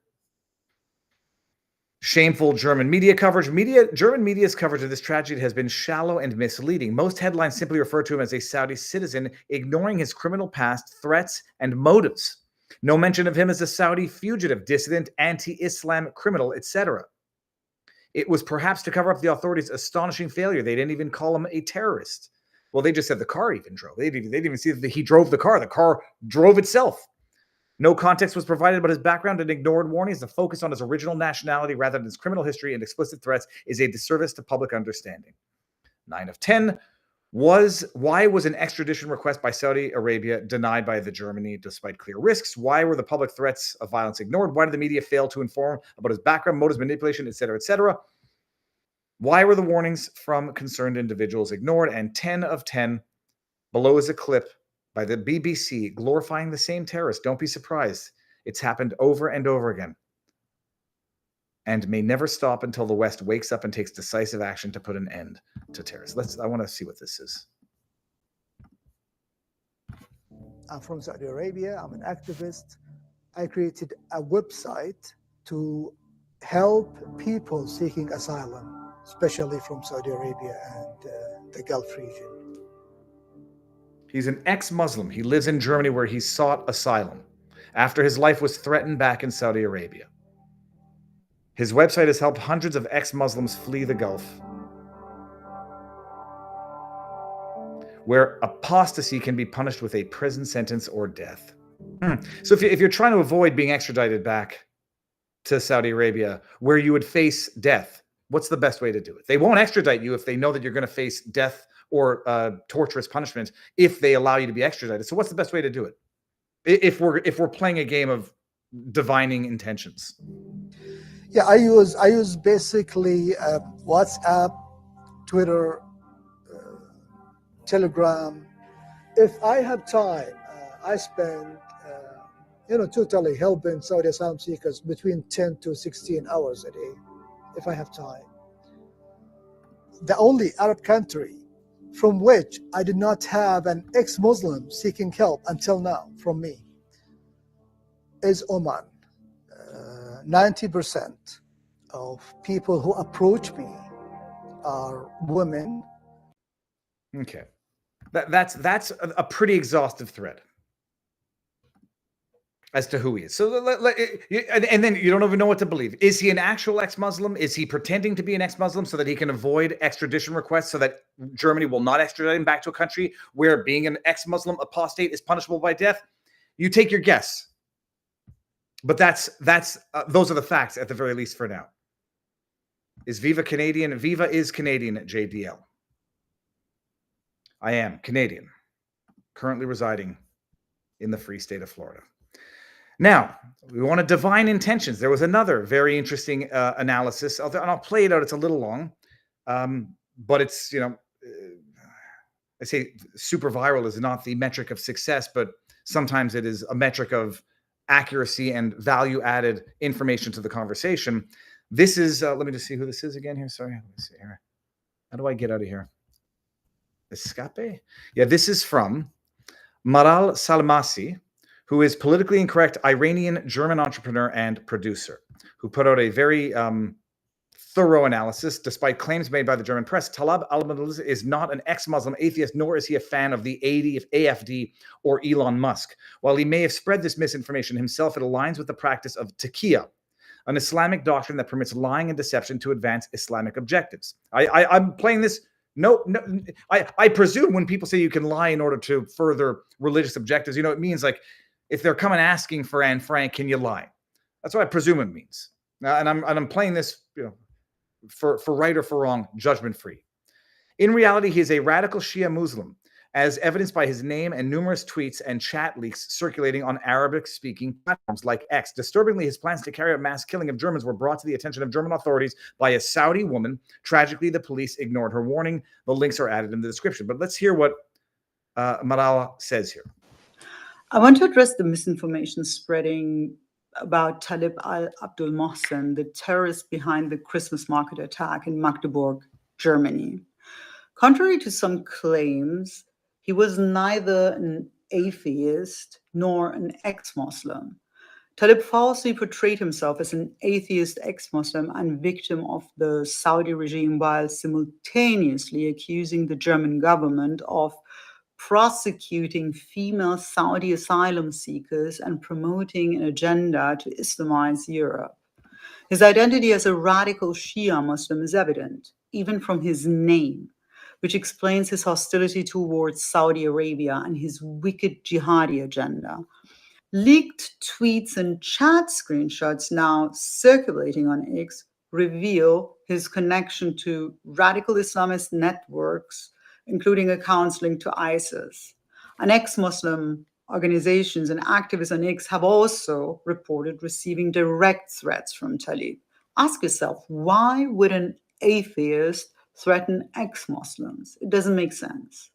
Shameful German media coverage. German media's coverage of this tragedy has been shallow and misleading. Most headlines simply refer to him as a Saudi citizen, ignoring his criminal past, threats, and motives. No mention of him as a Saudi fugitive, dissident, anti-Islam criminal, etc. It was perhaps to cover up the authorities' astonishing failure. They didn't even call him a terrorist. Well, they just said the car even drove. They didn't even see that he drove the car. The car drove itself. No context was provided about his background and ignored warnings. The focus on his original nationality rather than his criminal history and explicit threats is a disservice to public understanding. 9 of 10. Why was an extradition request by Saudi Arabia denied by Germany despite clear risks? Why were the public threats of violence ignored? Why did the media fail to inform about his background, motives, manipulation, etc., etc.? Why were the warnings from concerned individuals ignored? And 10 of 10, below is a clip by the BBC glorifying the same terrorist. Don't be surprised. It's happened over and over again and may never stop until the West wakes up and takes decisive action to put an end to terrorism. I want to see what this is. I'm from Saudi Arabia. I'm an activist. I created a website to help people seeking asylum, especially from Saudi Arabia and the Gulf region. He's an ex-Muslim. He lives in Germany where he sought asylum after his life was threatened back in Saudi Arabia. His website has helped hundreds of ex-Muslims flee the Gulf, where apostasy can be punished with a prison sentence or death. So if you're trying to avoid being extradited back to Saudi Arabia, where you would face death, what's the best way to do it? They won't extradite you if they know that you're going to face death or torturous punishment if they allow you to be extradited. So what's the best way to do it? If we're playing a game of divining intentions. Yeah, I use basically WhatsApp, Twitter, Telegram. If I have time, I spend totally helping Saudi asylum seekers between 10 to 16 hours a day, if I have time. The only Arab country from which I did not have an ex-Muslim seeking help until now from me, is Oman. 90% of people who approach me are women. Okay. That's a pretty exhaustive thread as to who he is. So, and then you don't even know what to believe. Is he an actual ex-Muslim? Is he pretending to be an ex-Muslim so that he can avoid extradition requests so that Germany will not extradite him back to a country where being an ex-Muslim apostate is punishable by death? You take your guess. But those are the facts at the very least for now. Is Viva Canadian? Viva is Canadian at JDL. I am Canadian, currently residing in the free state of Florida. Now, we want to divine intentions. There was another very interesting analysis, and I'll play it out. It's a little long, but it's, I say super viral is not the metric of success, but sometimes it is a metric of accuracy and value-added information to the conversation. This is, let me just see who this is again here. Sorry, let me see here. How do I get out of here? Escape? Yeah, this is from Maral Salmasi, who is politically incorrect Iranian-German entrepreneur and producer, who put out a very thorough analysis. Despite claims made by the German press, Taleb al-Abdelaziz is not an ex-Muslim atheist, nor is he a fan of the AFD or Elon Musk. While he may have spread this misinformation himself, it aligns with the practice of taqiyya, an Islamic doctrine that permits lying and deception to advance Islamic objectives. I'm playing this. No, I presume when people say you can lie in order to further religious objectives, it means like if they're coming asking for Anne Frank, can you lie? That's what I presume it means. And I'm playing this, for right or for wrong, judgment free. In reality, he is a radical Shia Muslim, as evidenced by his name and numerous tweets and chat leaks circulating on Arabic-speaking platforms like X. Disturbingly, his plans to carry out mass killing of Germans were brought to the attention of German authorities by a Saudi woman. Tragically, the police ignored her warning. The links are added in the description. But let's hear what Marala says here. I want to address the misinformation spreading about Taleb al-Abdul Mohsen, the terrorist behind the Christmas market attack in Magdeburg, Germany. Contrary to some claims, he was neither an atheist nor an ex-Muslim. Taleb falsely portrayed himself as an atheist ex-Muslim and victim of the Saudi regime while simultaneously accusing the German government of prosecuting female Saudi asylum seekers and promoting an agenda to Islamize Europe. His identity as a radical Shia Muslim is evident, even from his name, which explains his hostility towards Saudi Arabia and his wicked jihadi agenda. Leaked tweets and chat screenshots now circulating on X reveal his connection to radical Islamist networks, including accounts linked to ISIS. And ex-Muslim organizations and activists on X have also reported receiving direct threats from Taleb. Ask yourself, why would an atheist threaten ex-Muslims? It doesn't make sense.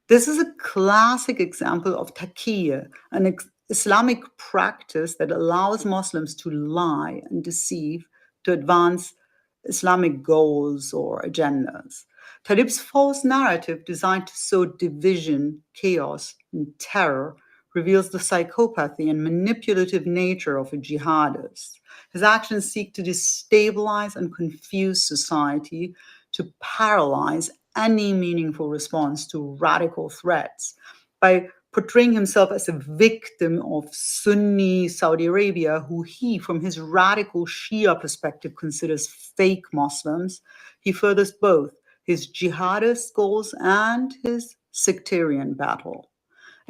This is a classic example of taqiyya, an Islamic practice that allows Muslims to lie and deceive to advance Islamic goals or agendas. Taleb's false narrative designed to sow division, chaos, and terror reveals the psychopathy and manipulative nature of a jihadist. His actions seek to destabilize and confuse society, to paralyze any meaningful response to radical threats. By portraying himself as a victim of Sunni Saudi Arabia, who he, from his radical Shia perspective, considers fake Muslims, he furthers both his jihadist goals and his sectarian battle.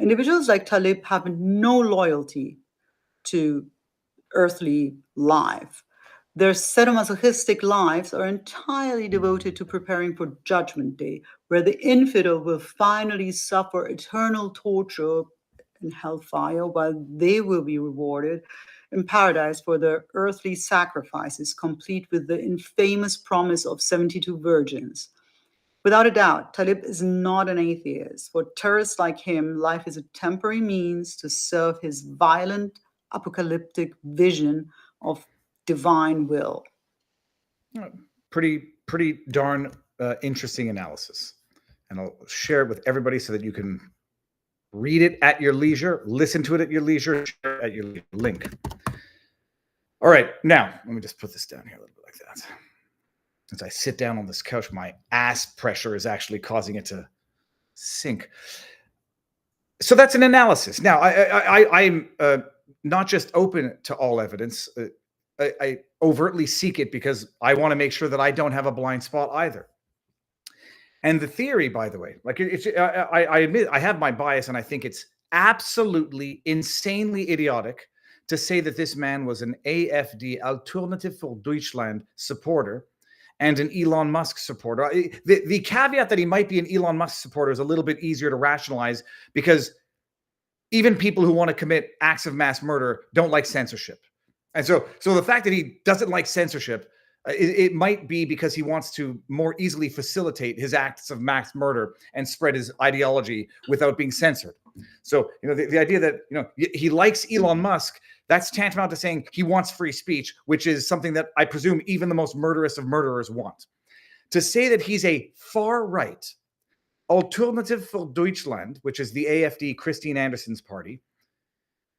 Individuals like Taleb have no loyalty to earthly life. Their sadomasochistic lives are entirely devoted to preparing for Judgment Day, where the infidel will finally suffer eternal torture in hellfire, while they will be rewarded in paradise for their earthly sacrifices, complete with the infamous promise of 72 virgins. Without a doubt, Taleb is not an atheist. For terrorists like him, life is a temporary means to serve his violent, apocalyptic vision of divine will. Pretty darn interesting analysis. and I'll share it with everybody so that you can read it at your leisure, listen to it at your leisure, share it at your leisure. Link. All right, now let me just put this down here a little bit like that. As I sit down on this couch, my ass pressure is actually causing it to sink. So that's an analysis. Now, I'm not just open to all evidence. I overtly seek it because I want to make sure that I don't have a blind spot either. And the theory, by the way, like I admit I have my bias, and I think it's absolutely insanely idiotic to say that this man was an AfD, Alternative for Deutschland supporter, and an Elon Musk supporter. The caveat that he might be an Elon Musk supporter is a little bit easier to rationalize, because even people who want to commit acts of mass murder don't like censorship. And so the fact that he doesn't like censorship, it might be because he wants to more easily facilitate his acts of mass murder and spread his ideology without being censored. So, the idea that, he likes Elon Musk, that's tantamount to saying he wants free speech, which is something that I presume even the most murderous of murderers want. To say that he's a far-right Alternative for Deutschland, which is the AfD, Christine Anderson's party,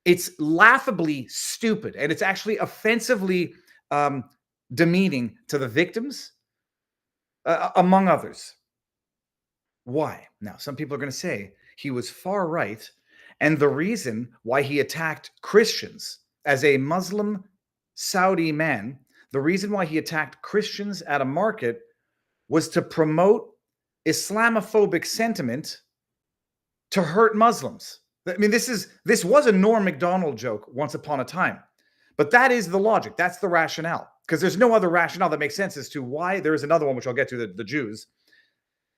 it's laughably stupid, and it's actually offensively demeaning to the victims, among others. Why? Now, some people are going to say he was far-right, and the reason why he attacked Christians as a Muslim Saudi man, the reason why he attacked Christians at a market was to promote Islamophobic sentiment to hurt Muslims. I mean, this was a Norm Macdonald joke once upon a time, but that is the logic. That's the rationale, because there's no other rationale that makes sense as to why. There is another one, which I'll get to, the Jews.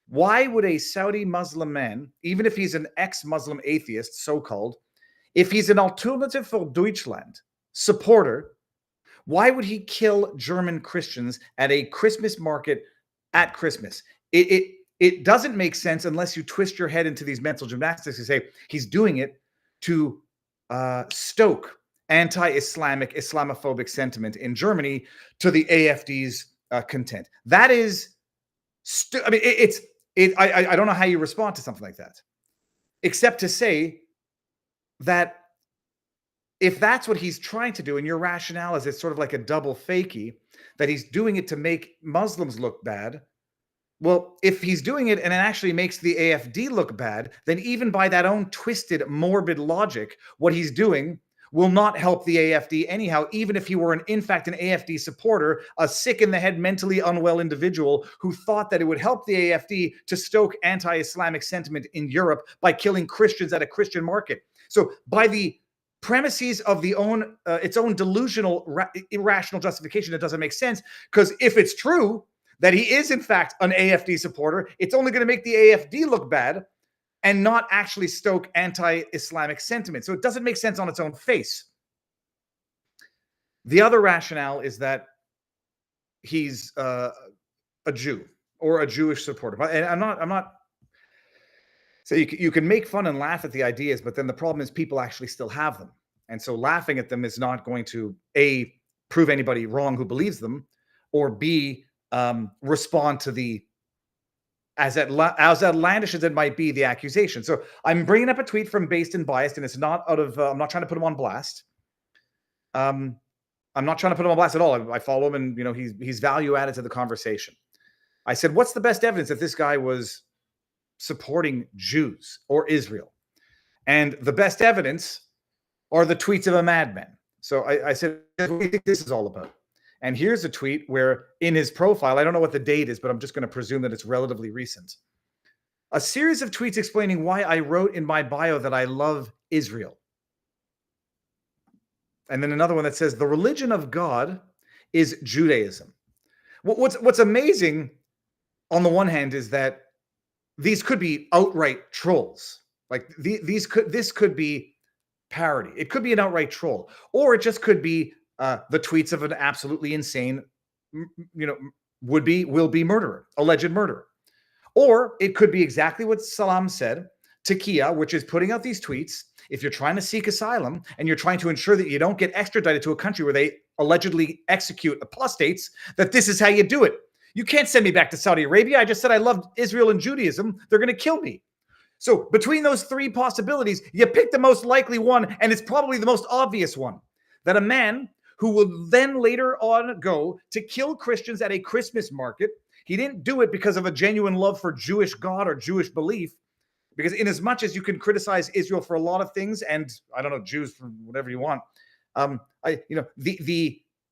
Why would a Saudi Muslim man, even if he's an ex-Muslim atheist, so-called, if he's an Alternative for Deutschland supporter, why would he kill German Christians at a Christmas market at Christmas? It doesn't make sense unless you twist your head into these mental gymnastics and say he's doing it to stoke anti-Islamic, Islamophobic sentiment in Germany to the AfD's content. That is, I don't know how you respond to something like that, except to say that if that's what he's trying to do, and your rationale is it's sort of like a double fakie, that he's doing it to make Muslims look bad. Well, if he's doing it and it actually makes the AfD look bad, then even by that own twisted, morbid logic, what he's doing will not help the AfD anyhow, even if he were in fact an AfD supporter, a sick in the head, mentally unwell individual who thought that it would help the AfD to stoke anti-Islamic sentiment in Europe by killing Christians at a Christian market. So by the premises of its own delusional, irrational justification, it doesn't make sense, because if it's true that he is in fact an AfD supporter, it's only going to make the AfD look bad and not actually stoke anti-Islamic sentiment. So it doesn't make sense on its own face. The other rationale is that he's a Jew or a Jewish supporter. And I'm not. So you can make fun and laugh at the ideas, but then the problem is people actually still have them. And so laughing at them is not going to, A, prove anybody wrong who believes them, or B, respond to the, as outlandish as it might be, the accusation. So I'm bringing up a tweet from Based and Biased, and it's not out of, I'm not trying to put him on blast. I'm not trying to put him on blast at all. I follow him, and he's value added to the conversation. I said, what's the best evidence that this guy was supporting Jews or Israel? And the best evidence are the tweets of a madman. So I said, what do you think this is all about? And here's a tweet where in his profile, I don't know what the date is, but I'm just going to presume that it's relatively recent. A series of tweets explaining why I wrote in my bio that I love Israel. And then another one that says, the religion of God is Judaism. What's amazing on the one hand is that these could be outright trolls. Like this could be parody. It could be an outright troll, or it just could be the tweets of an absolutely insane, will be murderer, alleged murderer. Or it could be exactly what Salam said, Takia, which is putting out these tweets. If you're trying to seek asylum and you're trying to ensure that you don't get extradited to a country where they allegedly execute apostates, that this is how you do it. You can't send me back to Saudi Arabia. I just said I love Israel and Judaism. They're going to kill me. So between those three possibilities, you pick the most likely one, and it's probably the most obvious one, that a man who will then later on go to kill Christians at a Christmas market, he didn't do it because of a genuine love for Jewish God or Jewish belief, because in as much as you can criticize Israel for a lot of things, and I don't know, Jews for whatever you want,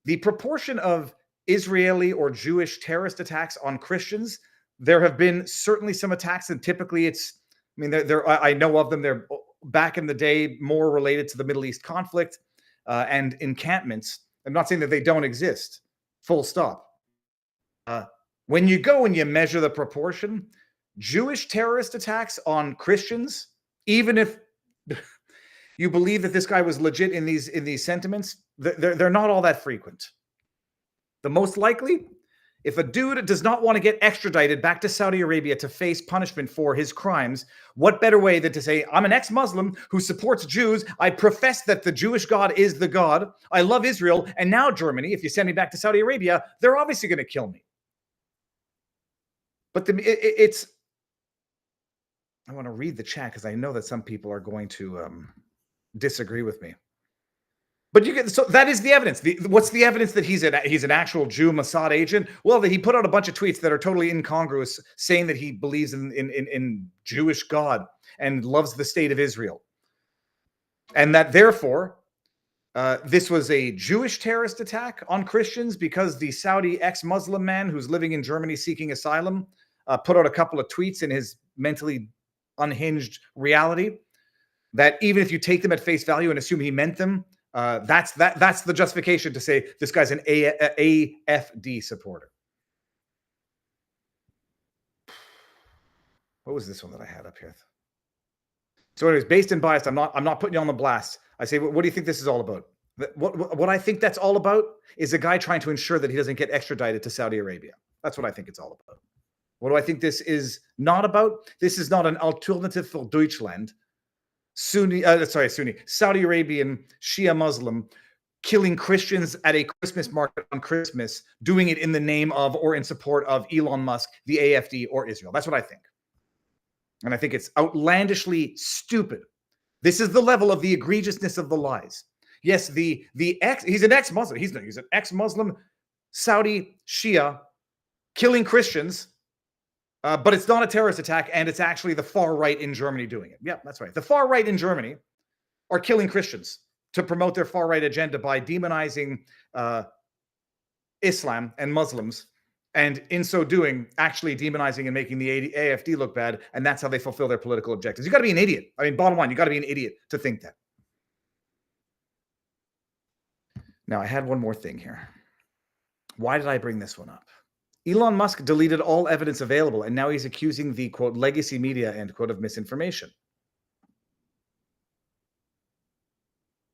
the proportion of Israeli or Jewish terrorist attacks on Christians, there have been certainly some attacks, and typically it's, I mean, I know of them. They're back in the day more related to the Middle East conflict and encampments. I'm not saying that they don't exist, full stop. When you go and you measure the proportion, Jewish terrorist attacks on Christians, even if you believe that this guy was legit in these sentiments, they're not all that frequent. The most likely, if a dude does not want to get extradited back to Saudi Arabia to face punishment for his crimes, what better way than to say, I'm an ex-Muslim who supports Jews. I profess that the Jewish God is the God. I love Israel. And now Germany, if you send me back to Saudi Arabia, they're obviously going to kill me. But I want to read the chat because I know that some people are going to disagree with me. But so that is the evidence. What's the evidence that he's an actual Jew Mossad agent? Well, that he put out a bunch of tweets that are totally incongruous, saying that he believes in Jewish God and loves the state of Israel, and that therefore this was a Jewish terrorist attack on Christians because the Saudi ex-Muslim man who's living in Germany seeking asylum put out a couple of tweets in his mentally unhinged reality. That even if you take them at face value and assume he meant them. That's the justification to say this guy's an AFD supporter. What was this one that I had up here? So anyways, based and biased, I'm not putting you on the blast. I say, what do you think this is all about? What I think that's all about is a guy trying to ensure that he doesn't get extradited to Saudi Arabia. That's what I think it's all about. What do I think this is not about? This is not an Alternative for Deutschland. Saudi Arabian Shia Muslim killing Christians at a Christmas market on Christmas, doing it in the name of or in support of Elon Musk, the AFD, or Israel. That's what I think. And I think it's outlandishly stupid. This is the level of the egregiousness of the lies. Yes, he's an ex-Muslim. He's an ex-Muslim Saudi Shia killing Christians. But it's not a terrorist attack, and it's actually the far right in Germany doing it. Yeah, that's right. The far right in Germany are killing Christians to promote their far right agenda by demonizing Islam and Muslims, and in so doing, actually demonizing and making the AFD look bad, and that's how they fulfill their political objectives. You got to be an idiot. I mean, bottom line, you got to be an idiot to think that. Now, I had one more thing here. Why did I bring this one up? Elon Musk deleted all evidence available, and now he's accusing the, quote, legacy media, end quote, of misinformation.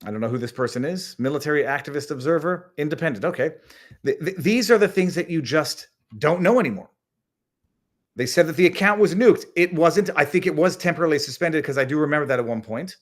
I don't know who this person is. Military activist observer, independent. Okay. These are the things that you just don't know anymore. They said that the account was nuked. It wasn't. I think it was temporarily suspended because I do remember that at one point.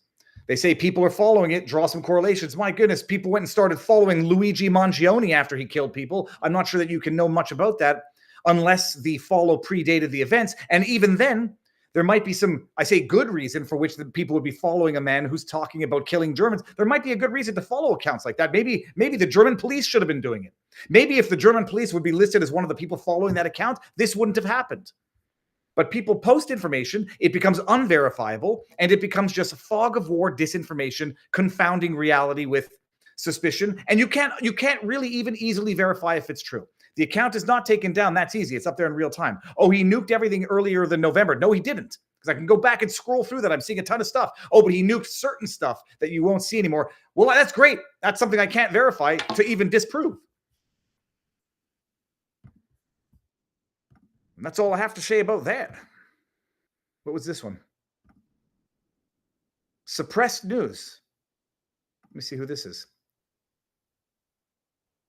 They say people are following it. Draw some correlations. My goodness, people went and started following Luigi Mangione after he killed people. I'm not sure that you can know much about that unless the follow predated the events. And even then, there might be some, I say, good reason for which the people would be following a man who's talking about killing Germans. There might be a good reason to follow accounts like that. Maybe the German police should have been doing it. Maybe if the German police would be listed as one of the people following that account, this wouldn't have happened. But people post information, it becomes unverifiable, and it becomes just a fog of war disinformation, confounding reality with suspicion. And you can't really even easily verify if it's true. The account is not taken down. That's easy. It's up there in real time. Oh, he nuked everything earlier than November. No, he didn't. Because I can go back and scroll through that. I'm seeing a ton of stuff. Oh, but he nuked certain stuff that you won't see anymore. Well, that's great. That's something I can't verify to even disprove. And that's all I have to say about that. What was this one? Suppressed news. Let me see who this is.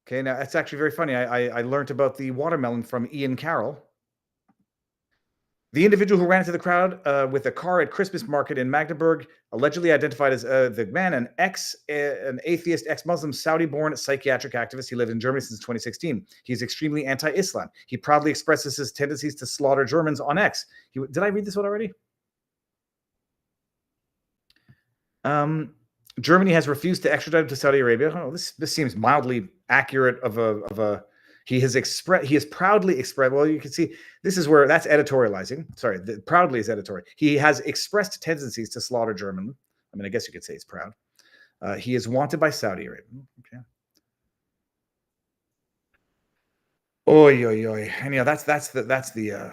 Okay, now it's actually very funny. I learned about the watermelon from Ian Carroll. The individual who ran into the crowd with a car at Christmas market in Magdeburg, allegedly identified as the man, an atheist, ex-Muslim, Saudi-born psychiatric activist. He lived in Germany since 2016. He's extremely anti-Islam. He proudly expresses his tendencies to slaughter Germans on X. Did I read this one already? Germany has refused to extradite him to Saudi Arabia. Oh, this seems mildly accurate of a. He has proudly expressed. Well, you can see this is where that's editorializing. Sorry, proudly is editorial. He has expressed tendencies to slaughter German. I mean, I guess you could say he's proud. He is wanted by Saudi Arabia. Okay. Oy, oy, oy. And yeah, that's the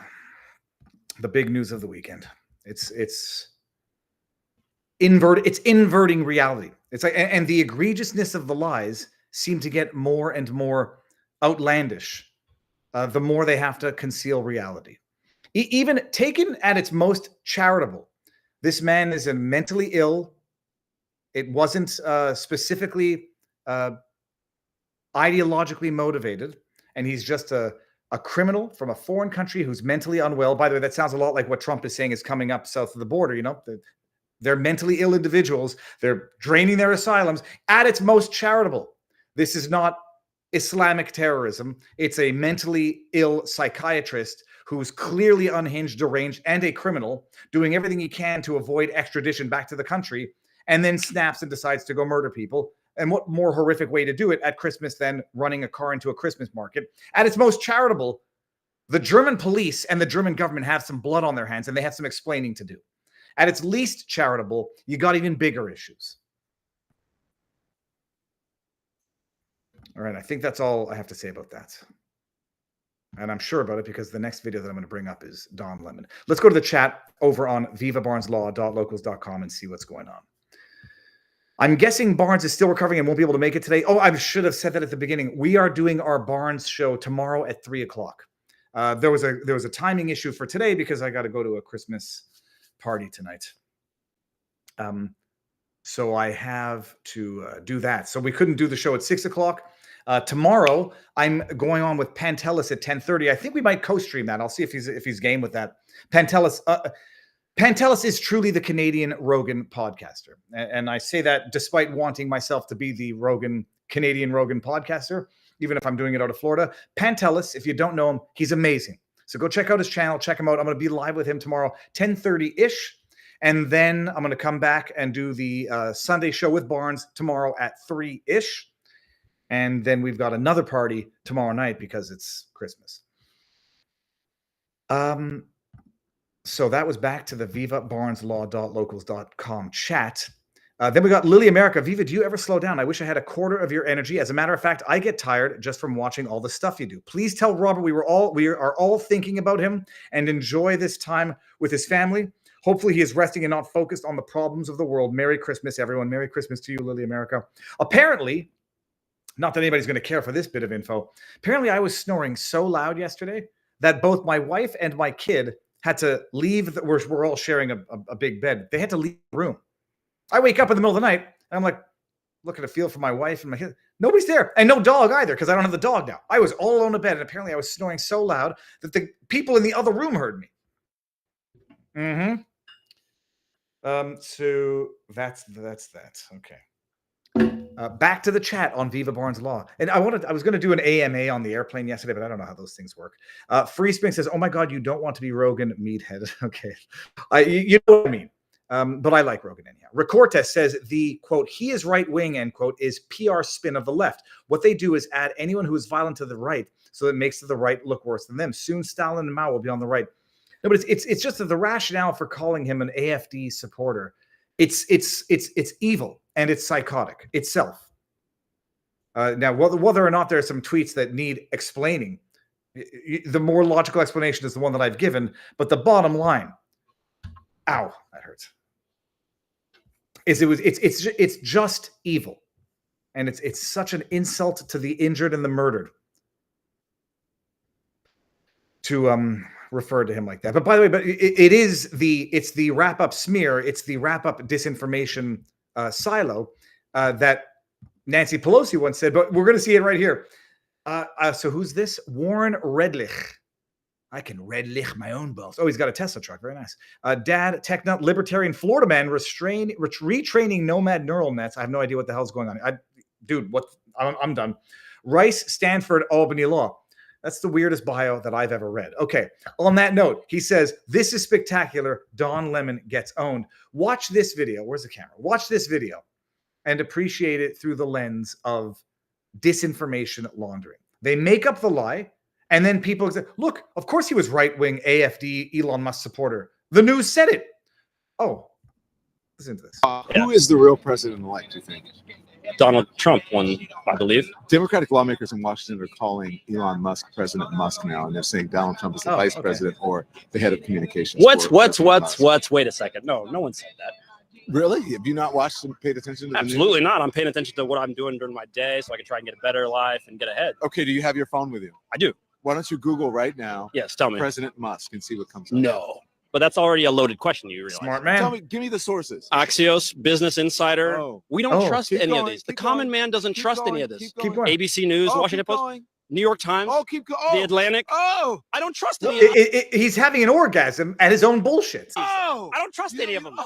big news of the weekend. It's inverting reality. It's like, and the egregiousness of the lies seem to get more and more outlandish the more they have to conceal reality. Even taken at its most charitable, this man is a mentally ill. It wasn't specifically ideologically motivated, and he's just a criminal from a foreign country who's mentally unwell. By the way, that sounds a lot like what Trump is saying is coming up south of the border. You know, they're mentally ill individuals. They're draining their asylums. At its most charitable, this is not Islamic terrorism. It's a mentally ill psychiatrist who's clearly unhinged, deranged, and a criminal, doing everything he can to avoid extradition back to the country, and then snaps and decides to go murder people. And what more horrific way to do it at Christmas than running a car into a Christmas market? At its most charitable, the German police and the German government have some blood on their hands, and they have some explaining to do. At its least charitable, you got even bigger issues. All right, I think that's all I have to say about that. And I'm sure about it because the next video that I'm going to bring up is Don Lemon. Let's go to the chat over on vivabarneslaw.locals.com and see what's going on. I'm guessing Barnes is still recovering and won't be able to make it today. Oh, I should have said that at the beginning. We are doing our Barnes show tomorrow at 3 o'clock. There was a timing issue for today because I got to go to a Christmas party tonight. So I have to do that. So we couldn't do the show at 6 o'clock. Tomorrow, I'm going on with Pantelis at 10:30. I think we might co-stream that. I'll see if he's game with that. Pantelis is truly the Canadian Rogan podcaster. And I say that despite wanting myself to be the Canadian Rogan podcaster, even if I'm doing it out of Florida. Pantelis, if you don't know him, he's amazing. So go check out his channel, check him out. I'm going to be live with him tomorrow, 10:30-ish. And then I'm going to come back and do the Sunday show with Barnes tomorrow at 3-ish. And then we've got another party tomorrow night because it's Christmas. So that was back to the vivabarneslaw.locals.com chat. Then we got Lily America. Viva, do you ever slow down? I wish I had a quarter of your energy. As a matter of fact, I get tired just from watching all the stuff you do. Please tell Robert we are all thinking about him and enjoy this time with his family. Hopefully he is resting and not focused on the problems of the world. Merry Christmas, everyone. Merry Christmas to you, Lily America. Apparently, not that anybody's going to care for this bit of info. Apparently, I was snoring so loud yesterday that both my wife and my kid had to leave. We're all sharing a big bed. They had to leave the room. I wake up in the middle of the night, and I'm like, looking to feel for my wife and my kid. Nobody's there. And no dog either, because I don't have the dog now. I was all alone in bed, and apparently I was snoring so loud that the people in the other room heard me. So that's that. Okay. Back to the chat on Viva Barnes Law. And I was going to do an AMA on the airplane yesterday, but I don't know how those things work. Free Spring says, oh my God, you don't want to be Rogan meathead. Okay. You know what I mean. But I like Rogan anyhow. Recortes says the quote, he is right wing, end quote, is PR spin of the left. What they do is add anyone who is violent to the right. So it makes the right look worse than them. Soon Stalin and Mao will be on the right. No, but it's just that the rationale for calling him an AFD supporter, it's evil and it's psychotic itself. Now, whether or not there are some tweets that need explaining, the more logical explanation is the one that I've given. But the bottom line, ow, that hurts. It's just evil, and it's such an insult to the injured and the murdered to refer to him like that. But by the way, it's the wrap up smear, it's the wrap up disinformation silo that Nancy Pelosi once said. But we're going to see it right here. So who's this? Warren Redlich. I can red lick my own balls. Oh, he's got a Tesla truck. Very nice. Dad, tech nut, libertarian Florida man, retraining nomad neural nets. I have no idea what the hell's going on. Dude, what? I'm done. Rice, Stanford, Albany Law. That's the weirdest bio that I've ever read. Okay. On that note, he says, this is spectacular. Don Lemon gets owned. Watch this video. Where's the camera? Watch this video and appreciate it through the lens of disinformation laundering. They make up the lie. And then people say, look, of course he was right-wing AFD Elon Musk supporter. The news said it. Oh, listen to this. Who is the real president-elect, do you think? Donald Trump won, I believe. Democratic lawmakers in Washington are calling Elon Musk President Musk now, and they're saying Donald Trump is the vice president or the head of communications. What's? Wait a second. No one said that. Really? Have you not watched and paid attention to the Absolutely news? not. I'm paying attention to what I'm doing during my day so I can try and get a better life and get ahead. Okay, do you have your phone with you? I do. Why don't you Google right now? Yes, tell me. President Musk and see what comes up. No. But that's already a loaded question, you realize. Smart man. Tell me, give me the sources. Axios, Business Insider. Oh. We don't trust any going, of these. The keep common going, man doesn't keep trust going, any of this. Keep going. ABC News, Washington Post, New York Times, keep going. The Atlantic. Oh, I don't trust any of them. He's having an orgasm at his own bullshit. I don't trust any of them. Okay.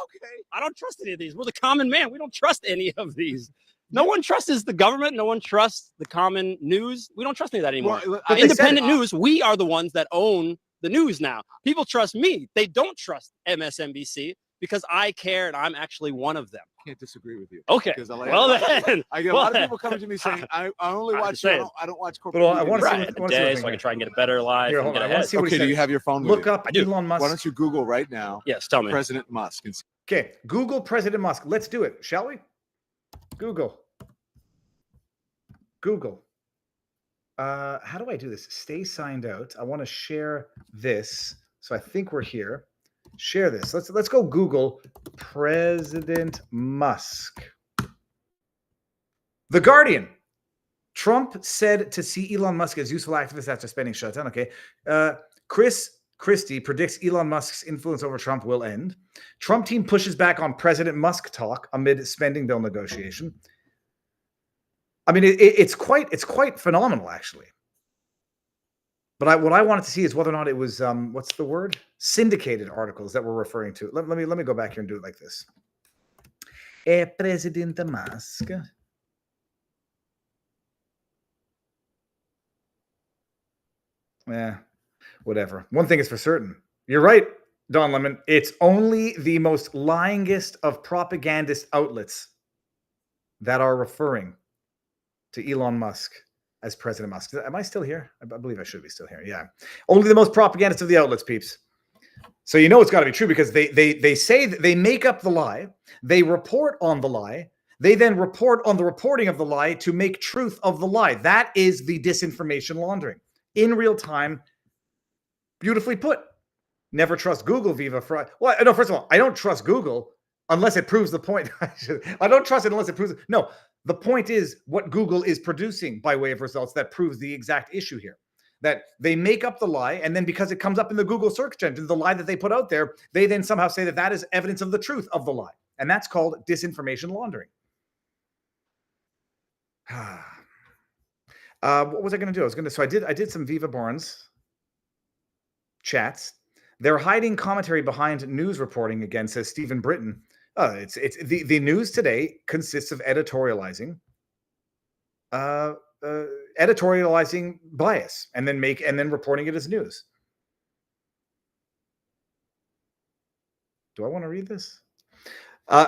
I don't trust any of these. We're the common man. We don't trust any of these. No one trusts the government. No one trusts the common news. We don't trust any of that anymore. Well, Independent news, we are the ones that own the news now. People trust me. They don't trust MSNBC because I care and I'm actually one of them. I can't disagree with you. Okay. Because Then. I get a lot of people coming to me saying, I only watch, I don't watch corporate But I media. want to see Right. what Day, so I can try and get a better life. Here, and hold get on. I want ahead. to see what he Okay, do said. you have your phone with Look you? up I do. Elon Musk. Why don't you Google right now? Yes, tell me. President Musk. And Okay, Google President Musk. Let's do it, shall we? Google. How do I do this? Stay signed out. I want to share this. So I think we're here. Share this. Let's go Google President Musk. The Guardian. Trump said to see Elon Musk as useful activist after spending shutdown. Okay. Chris Christie predicts Elon Musk's influence over Trump will end. Trump team pushes back on President Musk talk amid spending bill negotiation. I mean, it's quite phenomenal, actually. But what I wanted to see is whether or not it was what's the word? Syndicated articles that we're referring to. Let me go back here and do it like this. President Musk. Yeah, whatever. One thing is for certain. You're right, Don Lemon. It's only the most lyingest of propagandist outlets that are referring to Elon Musk as President Musk. Am I still here? I believe I should be still here. Yeah. Only the most propagandist of the outlets, peeps. So you know it's got to be true because they say that they make up the lie. They report on the lie. They then report on the reporting of the lie to make truth of the lie. That is the disinformation laundering. In real time, beautifully put. Never trust Google, Viva. Well, no, first of all, I don't trust Google unless it proves the point. I don't trust it unless it proves it. No, the point is what Google is producing by way of results that proves the exact issue here. That they make up the lie, and then because it comes up in the Google search engine, the lie that they put out there, they then somehow say that that is evidence of the truth of the lie. And that's called disinformation laundering. What was I going to do? I did some Viva Barnes chats. They're hiding commentary behind news reporting again, says Stephen Britton. It's the news today consists of editorializing bias and then reporting it as news. Do I want to read this?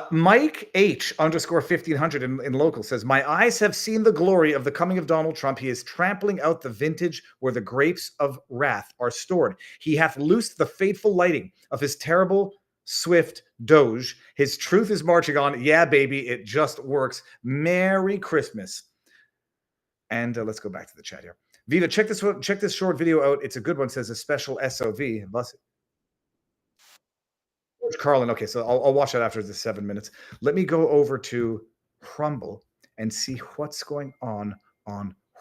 Mike H _1500 in local says, my eyes have seen the glory of the coming of Donald Trump. He is trampling out the vintage where the grapes of wrath are stored. He hath loosed the fateful lighting of his terrible swift doge. His truth is marching on. Yeah, baby, it just works. Merry Christmas. And let's go back to the chat here. Viva, check this short video out. It's a good one. It says a special SOV. Carlin. Okay, so I'll watch that after the 7 minutes. Let me go over to Rumble and see what's going on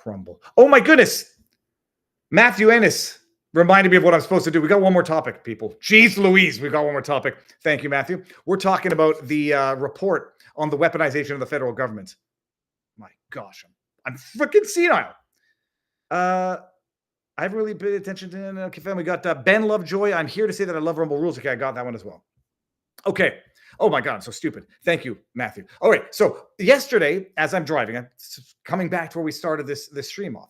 Rumble. Oh my goodness! Matthew Ennis reminded me of what I'm supposed to do. We got one more topic, people. Jeez Louise, we got one more topic. Thank you, Matthew. We're talking about the report on the weaponization of the federal government. My gosh, I'm freaking senile. I've really paid attention to. Okay, fam. We got Ben Lovejoy. I'm here to say that I love Rumble Rules. Okay, I got that one as well. Okay. Oh my God, I'm so stupid. Thank you, Matthew. All right. So yesterday, as I'm driving, I'm coming back to where we started this stream off.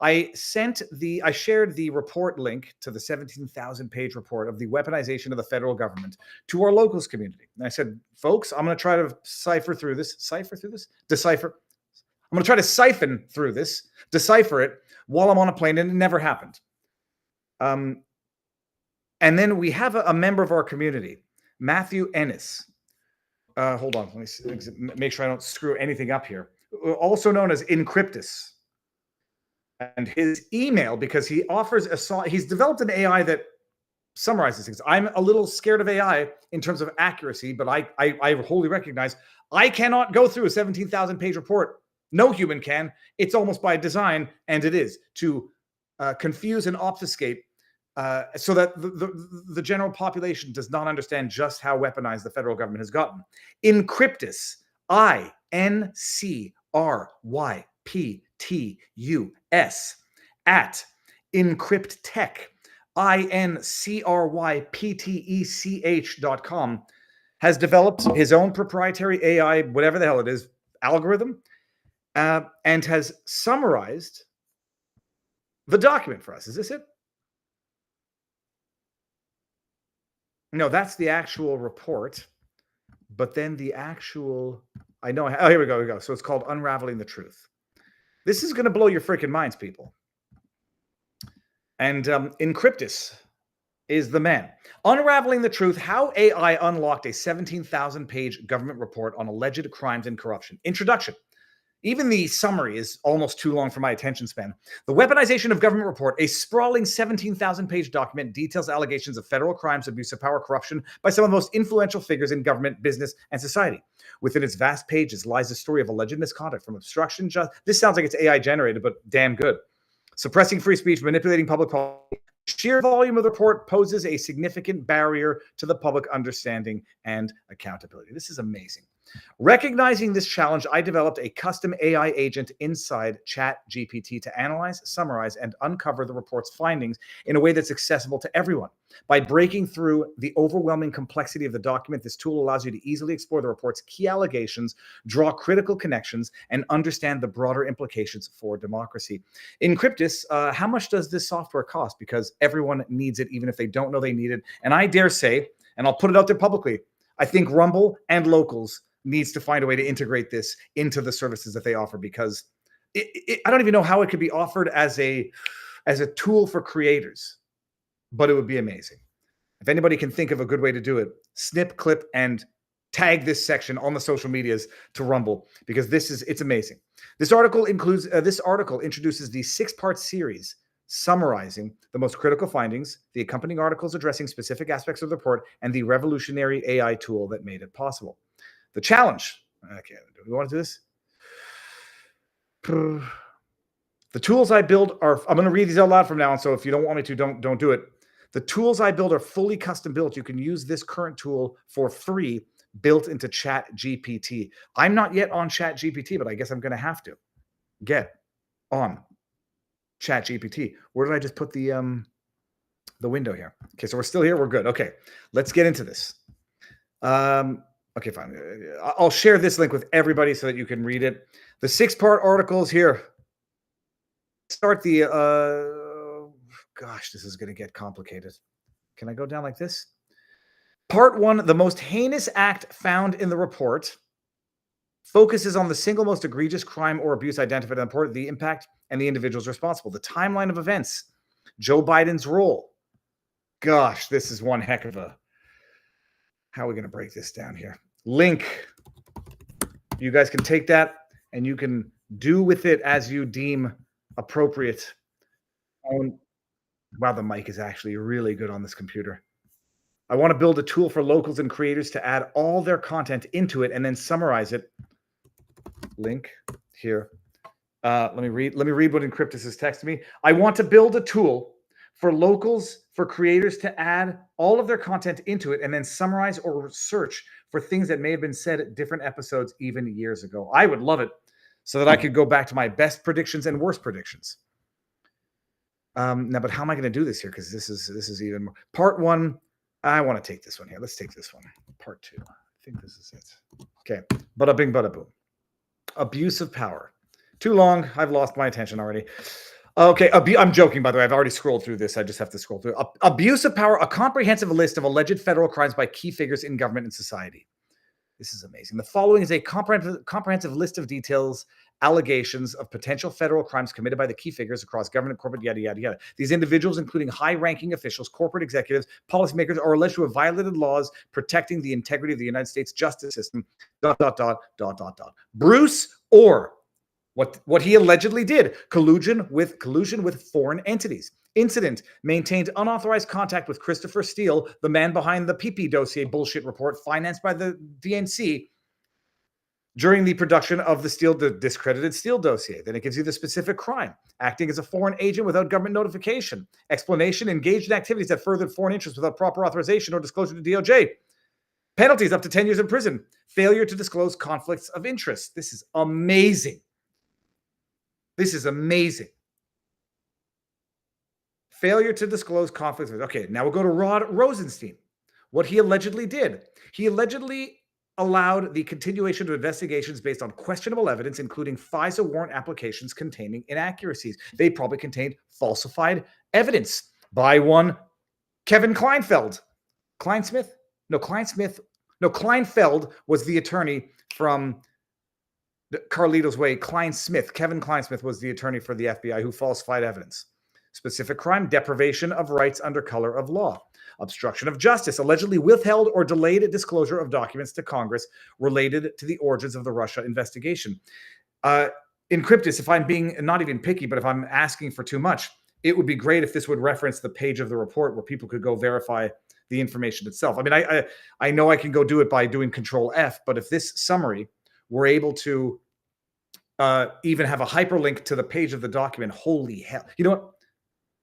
I shared the report link to the 17,000 page report of the weaponization of the federal government to our locals community. And I said, folks, I'm going to try to decipher it. I'm going to try to siphon through this, decipher it while I'm on a plane, and it never happened. And then we have a member of our community, Matthew Ennis. Hold on, let me make sure I don't screw anything up here. Also known as Encryptus. And his email, because he offers he's developed an AI that summarizes things. I'm a little scared of AI in terms of accuracy, but I wholly recognize I cannot go through a 17,000 page report. No human can. It's almost by design, and it is to confuse and obfuscate so that the general population does not understand just how weaponized the federal government has gotten. Encryptus, INCRYPTUS, at EncryptTech, INCRYPTECH.com, has developed his own proprietary AI, whatever the hell it is, algorithm, and has summarized the document for us. Is this it? No, that's the actual report. But then the actual, I know, oh, here we go. So it's called Unraveling the Truth. This is going to blow your freaking minds, people. And Encryptus is the man. Unraveling the Truth, How AI Unlocked a 17,000 page government report on alleged crimes and corruption. Introduction. Even the summary is almost too long for my attention span. The Weaponization of Government Report, a sprawling 17,000 page document, details allegations of federal crimes, abuse of power, corruption by some of the most influential figures in government, business, and society. Within its vast pages lies the story of alleged misconduct from obstruction. This sounds like it's AI generated, but damn good. Suppressing free speech, manipulating public policy. Sheer volume of the report poses a significant barrier to the public understanding and accountability. This is amazing. Recognizing this challenge, I developed a custom AI agent inside ChatGPT to analyze, summarize, and uncover the report's findings in a way that's accessible to everyone. By breaking through the overwhelming complexity of the document, this tool allows you to easily explore the report's key allegations, draw critical connections, and understand the broader implications for democracy. Encryptus, how much does this software cost? Because everyone needs it, even if they don't know they need it. And I dare say, and I'll put it out there publicly, I think Rumble and Locals needs to find a way to integrate this into the services that they offer, because I don't even know how it could be offered as a tool for creators, but it would be amazing. If anybody can think of a good way to do it, snip, clip, and tag this section on the social medias to Rumble, because it's amazing. This article introduces the 6-part series summarizing the most critical findings, the accompanying articles addressing specific aspects of the report, and the revolutionary AI tool that made it possible. The challenge. Okay, do we want to do this? The tools I build are, I'm going to read these out loud from now on, so if you don't want me to, don't do it. The tools I build are fully custom built. You can use this current tool for free, built into ChatGPT. I'm not yet on ChatGPT, but I guess I'm going to have to get on ChatGPT. Where did I just put the window here? Okay, so we're still here. We're good. Okay, let's get into this. Okay, fine. I'll share this link with everybody so that you can read it. The 6-part articles here. Start the, gosh, this is going to get complicated. Can I go down like this? Part 1, the most heinous act found in the report, focuses on the single most egregious crime or abuse identified in the report, the impact, and the individuals responsible. The timeline of events, Joe Biden's role. Gosh, this is one heck of a... How are we going to break this down here? Link. You guys can take that and you can do with it as you deem appropriate. Wow, the mic is actually really good on this computer. I want to build a tool for locals and creators to add all their content into it and then summarize it. Link here. Let me read what Encryptus has texted me. I want to build a tool for locals, for creators to add all of their content into it and then summarize or search for things that may have been said at different episodes even years ago. I would love it so that I could go back to my best predictions and worst predictions. Now, but how am I going to do this here? Because this is even more. Part one. I want to take this one here. Let's take this one. Part two. I think this is it. Okay. Bada bing, bada boom. Abuse of power. Too long. I've lost my attention already. Okay. I'm joking, by the way. I've already scrolled through this. I just have to scroll through. Abuse of power. A comprehensive list of alleged federal crimes by key figures in government and society. This is amazing. The following is a comprehensive list of details, allegations of potential federal crimes committed by the key figures across government, corporate, yada, yada, yada. These individuals, including high-ranking officials, corporate executives, policymakers, are alleged to have violated laws protecting the integrity of the United States justice system, ... Bruce Orr, what he allegedly did, collusion with foreign entities. Incident: maintained unauthorized contact with Christopher Steele, the man behind the PP dossier bullshit report financed by the DNC during the production of the discredited Steele dossier. Then it gives you the specific crime: acting as a foreign agent without government notification. Explanation: engaged in activities that furthered foreign interests without proper authorization or disclosure to DOJ. Penalties: up to 10 years in prison. Failure to disclose conflicts of interest. This is amazing. This is amazing. Failure to disclose conflicts. Okay, now we'll go to Rod Rosenstein. What he allegedly did. He allegedly allowed the continuation of investigations based on questionable evidence, including FISA warrant applications containing inaccuracies. They probably contained falsified evidence by one Kevin Kleinfeld. Kleinfeld was the attorney from Carlito's Way. Kevin Kleinsmith was the attorney for the FBI who falsified evidence. Specific crime: deprivation of rights under color of law. Obstruction of justice: allegedly withheld or delayed disclosure of documents to Congress related to the origins of the Russia investigation. Encryptus, if I'm being not even picky, but if I'm asking for too much, it would be great if this would reference the page of the report where people could go verify the information itself. I mean, I know I can go do it by doing Control F, but if this summary were able to even have a hyperlink to the page of the document, holy hell. You know what?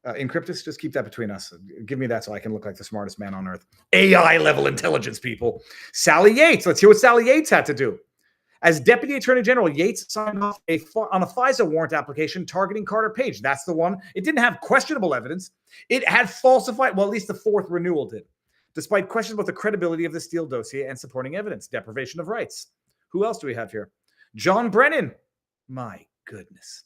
Encryptus, just keep that between us. Give me that so I can look like the smartest man on earth. AI level intelligence, people. Sally Yates. Let's hear what Sally Yates had to do. As Deputy Attorney General, Yates signed off on a FISA warrant application targeting Carter Page. That's the one. It didn't have questionable evidence. It had falsified, well, at least the fourth renewal did, despite questions about the credibility of the Steele dossier and supporting evidence. Deprivation of rights. Who else do we have here? John Brennan. My goodness.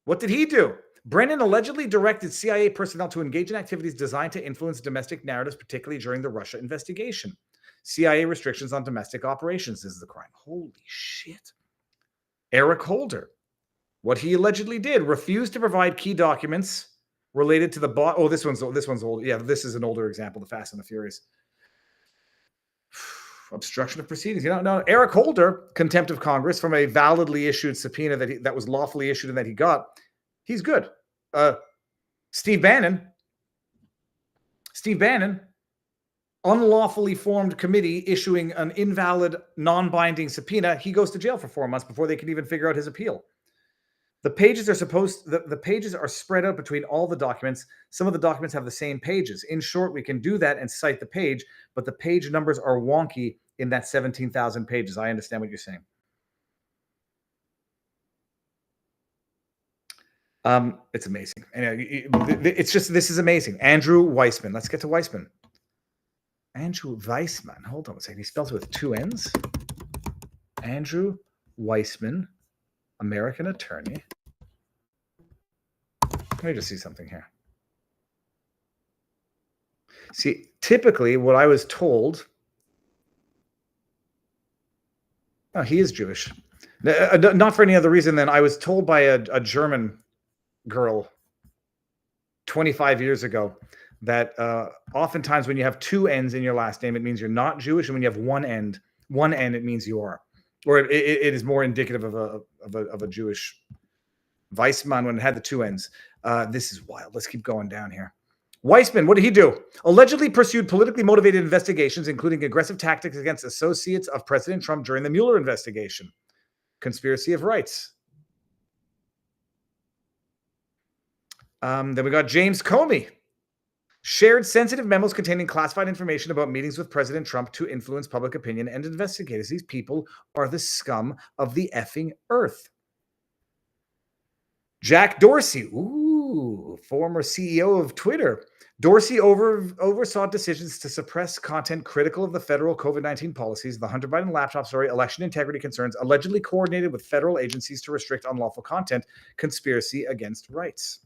What did he do? Brennan allegedly directed CIA personnel to engage in activities designed to influence domestic narratives, particularly during the Russia investigation. CIA restrictions on domestic operations is the crime. Holy shit. Eric Holder. What he allegedly did: refused to provide key documents related to the bot. Oh, this one's old. Yeah, this is an older example, the Fast and the Furious. Obstruction of proceedings. No, Eric Holder, contempt of Congress from a validly issued subpoena that was lawfully issued and that he got. He's good. Steve Bannon, unlawfully formed committee issuing an invalid, non-binding subpoena. He goes to jail for 4 months before they can even figure out his appeal. The pages are the pages are spread out between all the documents. Some of the documents have the same pages. In short, we can do that and cite the page, but the page numbers are wonky in that 17,000 pages. I understand what you're saying. It's amazing. It's just, this is amazing. Andrew Weissman. Let's get to Weissman. Andrew Weissman. Hold on a second. He spells it with two N's. Andrew Weissman, American attorney. Let me just see something here. See, typically what I was told, he is Jewish. Not for any other reason than I was told by a German girl 25 years ago that oftentimes when you have two N's in your last name, it means you're not Jewish. And when you have one N, it means you are. Or it is more indicative of a Jewish. Weissman, when it had the two N's. This is wild. Let's keep going down here. Weissman, what did he do? Allegedly pursued politically motivated investigations, including aggressive tactics against associates of President Trump during the Mueller investigation. Conspiracy of rights. Then we got James Comey. Shared sensitive memos containing classified information about meetings with President Trump to influence public opinion and investigators. These people are the scum of the effing earth. Jack Dorsey. Ooh, Ooh, former CEO of Twitter. Dorsey oversaw decisions to suppress content critical of the federal COVID-19 policies, the Hunter Biden laptop story, election integrity concerns, allegedly coordinated with federal agencies to restrict unlawful content, conspiracy against rights.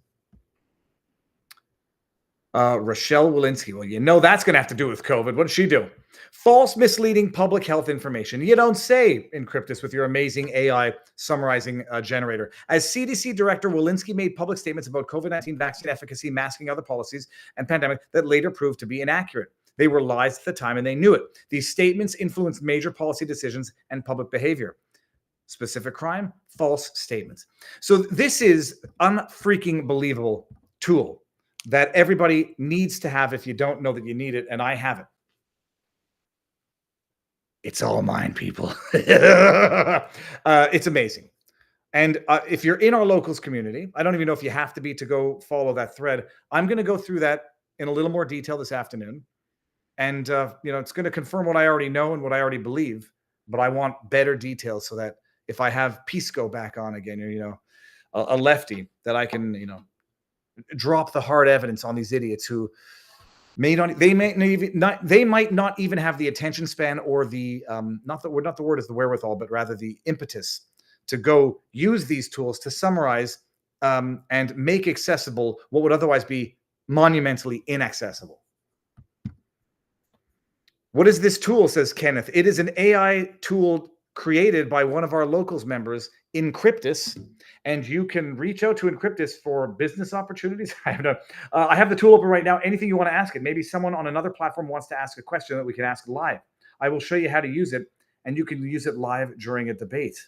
Rochelle Walensky. Well, you know that's going to have to do with COVID. What did she do? False, misleading public health information. You don't say, Encryptus, with your amazing AI summarizing generator. As CDC director, Walensky made public statements about COVID-19 vaccine efficacy, masking other policies, and pandemic that later proved to be inaccurate. They were lies at the time, and they knew it. These statements influenced major policy decisions and public behavior. Specific crime, false statements. So this is unfreaking believable tool that everybody needs to have if you don't know that you need it, and I have it. It's all mine, people. It's amazing. And if you're in our locals community, I don't even know if you have to be to go follow that thread. I'm going to go through that in a little more detail this afternoon. And, it's going to confirm what I already know and what I already believe, but I want better details so that if I have Pisco back on again, a lefty, that I can, drop the hard evidence on these idiots who might not even have the attention span or the not the word is the wherewithal, but rather the impetus to go use these tools to summarize and make accessible what would otherwise be monumentally inaccessible. What is this tool, says Kenneth? It is an AI tool created by one of our locals members, Encryptus, and you can reach out to Encryptus for business opportunities. I have the tool open right now. Anything you want to ask it. Maybe someone on another platform wants to ask a question that we can ask live. I will show you how to use it, and you can use it live during a debate.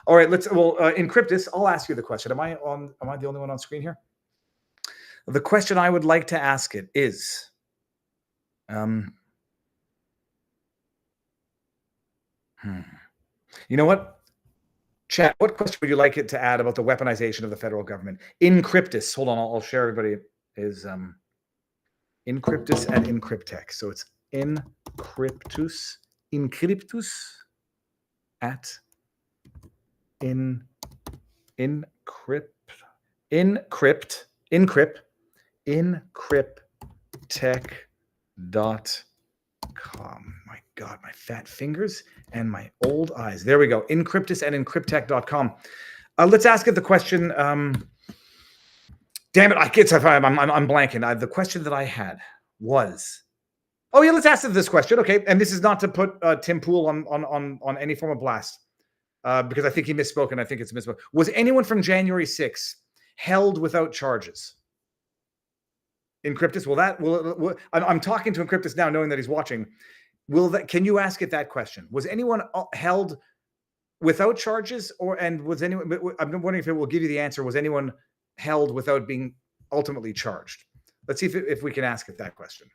All right, Encryptus, I'll ask you the question. Am I the only one on screen here? The question I would like to ask it is, you know what? Chat, what question would you like it to add about the weaponization of the federal government? Encryptus. Hold on, I'll share everybody. Is Encryptus at Encryptech. So it's Encryptus at encryptech.com. My God, my fat fingers and my old eyes. There we go. Encryptus at encryptech.com. Let's ask it the question. Damn it, I'm blanking. The question that I had was, let's ask it this question. Okay, and this is not to put Tim Pool on any form of blast, because I think he misspoke, and I think it's misspoke. Was anyone from January 6th held without charges? Encryptus, I'm talking to Encryptus now, knowing that he's watching. Can you ask it that question? Was anyone held without charges, I'm wondering if it will give you the answer. Was anyone held without being ultimately charged? Let's see if we can ask it that question.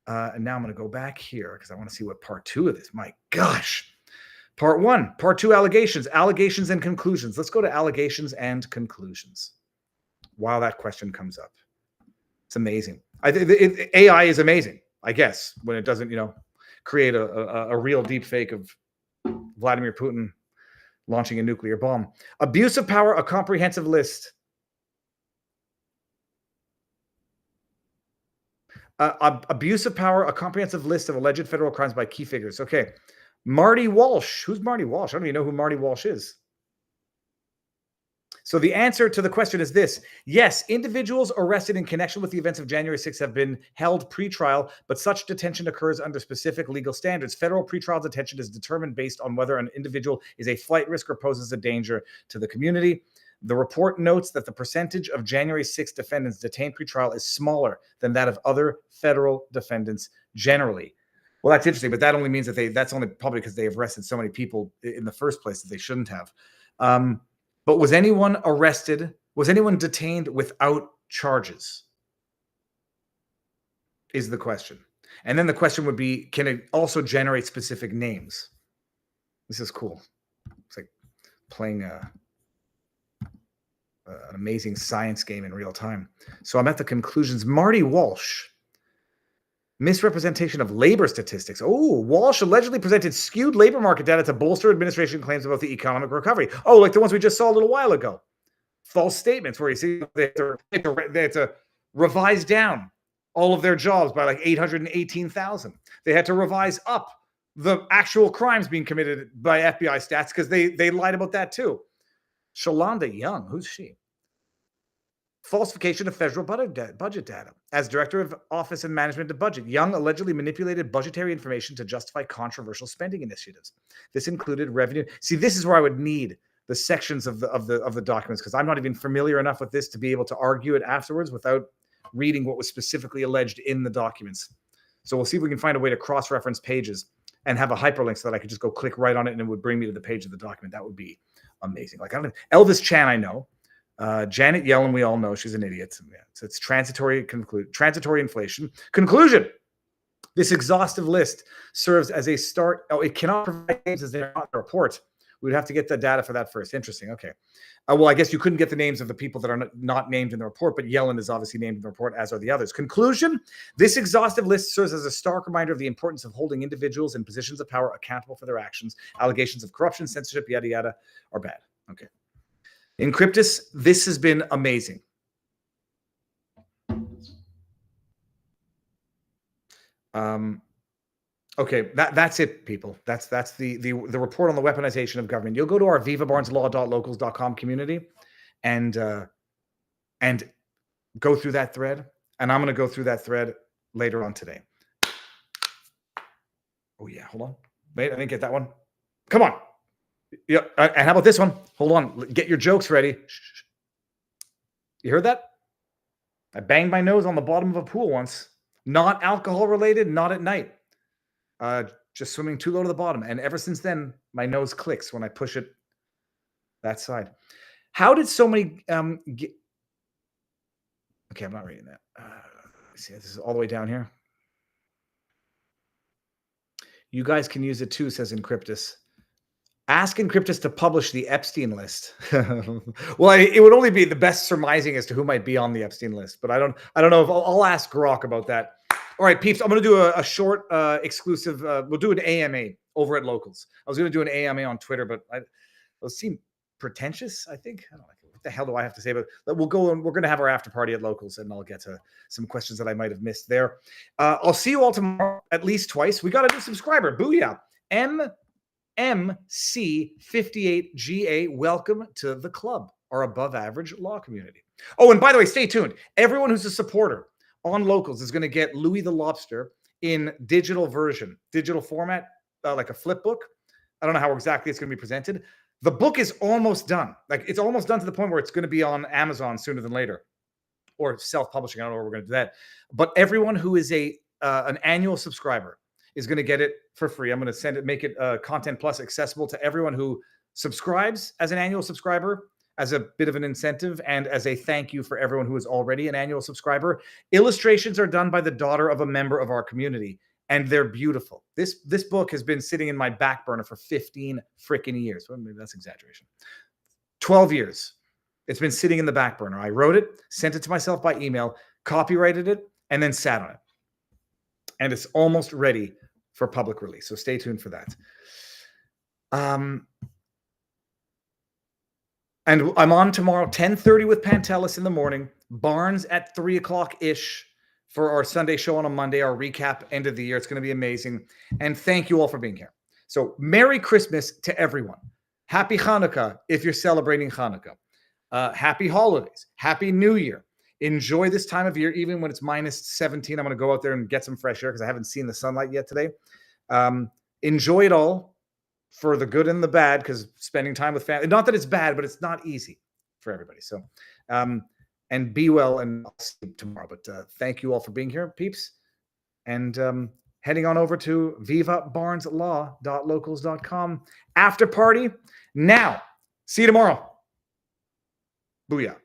And now I'm going to go back here because I want to see what part 2 of this. My gosh. Part 1, part 2, allegations and conclusions. Let's go to allegations and conclusions while that question comes up. It's amazing. AI is amazing, I guess, when it doesn't, create a real deep fake of Vladimir Putin launching a nuclear bomb. Abuse of power, a comprehensive list. Abuse of power, a comprehensive list of alleged federal crimes by key figures. Okay. Marty Walsh. Who's Marty Walsh? I don't even know who Marty Walsh is. So the answer to the question is this. Yes, individuals arrested in connection with the events of January 6th have been held pre-trial, but such detention occurs under specific legal standards. Federal pre-trial detention is determined based on whether an individual is a flight risk or poses a danger to the community. The report notes that the percentage of January 6th defendants detained pre-trial is smaller than that of other federal defendants generally. Well, that's interesting, but that only means that that's only probably because they have arrested so many people in the first place that they shouldn't have. But was anyone arrested? Was anyone detained without charges? Is the question. And then the question would be, can it also generate specific names? This is cool. It's like playing an amazing science game in real time. So I'm at the conclusions. Marty Walsh. Misrepresentation of labor statistics. Oh, Walsh allegedly presented skewed labor market data to bolster administration claims about the economic recovery. Oh, like the ones we just saw a little while ago. false statements where you see they had to revise down all of their jobs by like 818,000. They had to revise up the actual crimes being committed by FBI stats because they lied about that too. Shalonda Young, who's she? Falsification of federal budget data. As Director of Office and Management of Budget, Young allegedly manipulated budgetary information to justify controversial spending initiatives. This included revenue. See, this is where I would need the sections of the documents because I'm not even familiar enough with this to be able to argue it afterwards without reading what was specifically alleged in the documents. So we'll see if we can find a way to cross-reference pages and have a hyperlink so that I could just go click right on it and it would bring me to the page of the document. That would be amazing. Like, I don't know. Elvis Chan, I know. Janet Yellen, we all know she's an idiot. Yeah, so it's transitory inflation. Conclusion. This exhaustive list serves as a start. Oh, it cannot provide names as they're not in the report. We'd have to get the data for that first. Interesting. Okay. Well, I guess you couldn't get the names of the people that are not named in the report, but Yellen is obviously named in the report, as are the others. Conclusion. This exhaustive list serves as a stark reminder of the importance of holding individuals in positions of power accountable for their actions. Allegations of corruption, censorship, yada, yada, are bad. Okay. Encryptus, this has been amazing. Okay, that's it, people. That's the report on the weaponization of government. You'll go to our vivabarneslaw.locals.com community and go through that thread. And I'm going to go through that thread later on today. Oh yeah, hold on. Wait, I didn't get that one. Come on. Yeah, and how about this one? Hold on. Get your jokes ready. Shh. You heard that? I banged my nose on the bottom of a pool once. Not alcohol related, not at night. Just swimming too low to the bottom. And ever since then, my nose clicks when I push it that side. How did so many get... Okay, I'm not reading that. See, this is all the way down here. You guys can use it too, says Encryptus. Ask Encryptus to publish the Epstein list. Well, it would only be the best surmising as to who might be on the Epstein list, but I don't know if I'll ask Grok about that. All right, peeps, I'm going to do a short exclusive. We'll do an AMA over at Locals. I was going to do an AMA on Twitter, but it'll seem pretentious, I think. I don't know. What the hell do I have to say? But we'll go and we're going to have our after party at Locals, and I'll get to some questions that I might have missed there. I'll see you all tomorrow at least twice. We got a new subscriber. Booyah. MC58GA, welcome to the club, our above average law community. Oh, and by the way, stay tuned. Everyone who's a supporter on Locals is going to get Louis the Lobster in digital format, like a flip book. I don't know how exactly it's going to be presented. The book is almost done. Like, it's almost done to the point where it's going to be on Amazon sooner than later, or self-publishing. I don't know where we're going to do that. But everyone who is an annual subscriber is going to get it for free. I'm going to make it Content Plus accessible to everyone who subscribes as an annual subscriber, as a bit of an incentive and as a thank you for everyone who is already an annual subscriber. Illustrations are done by the daughter of a member of our community, and they're beautiful. This book has been sitting in my back burner for 15 freaking years. Well, maybe that's exaggeration. 12 years. It's been sitting in the back burner. I wrote it, sent it to myself by email, copyrighted it, and then sat on it. And it's almost ready for public release. So stay tuned for that. And I'm on tomorrow, 10:30 with Pantelis in the morning, Barnes at 3 o'clock-ish for our Sunday show on a Monday, our recap end of the year. It's going to be amazing. And thank you all for being here. So Merry Christmas to everyone. Happy Hanukkah if you're celebrating Hanukkah. Happy holidays. Happy New Year. Enjoy this time of year, even when it's minus 17. I'm going to go out there and get some fresh air because I haven't seen the sunlight yet today. Enjoy it all for the good and the bad, because spending time with family, not that it's bad, but it's not easy for everybody. So, and be well, and I'll see you tomorrow. But thank you all for being here, peeps. And heading on over to vivabarneslaw.locals.com after party now. See you tomorrow. Booyah.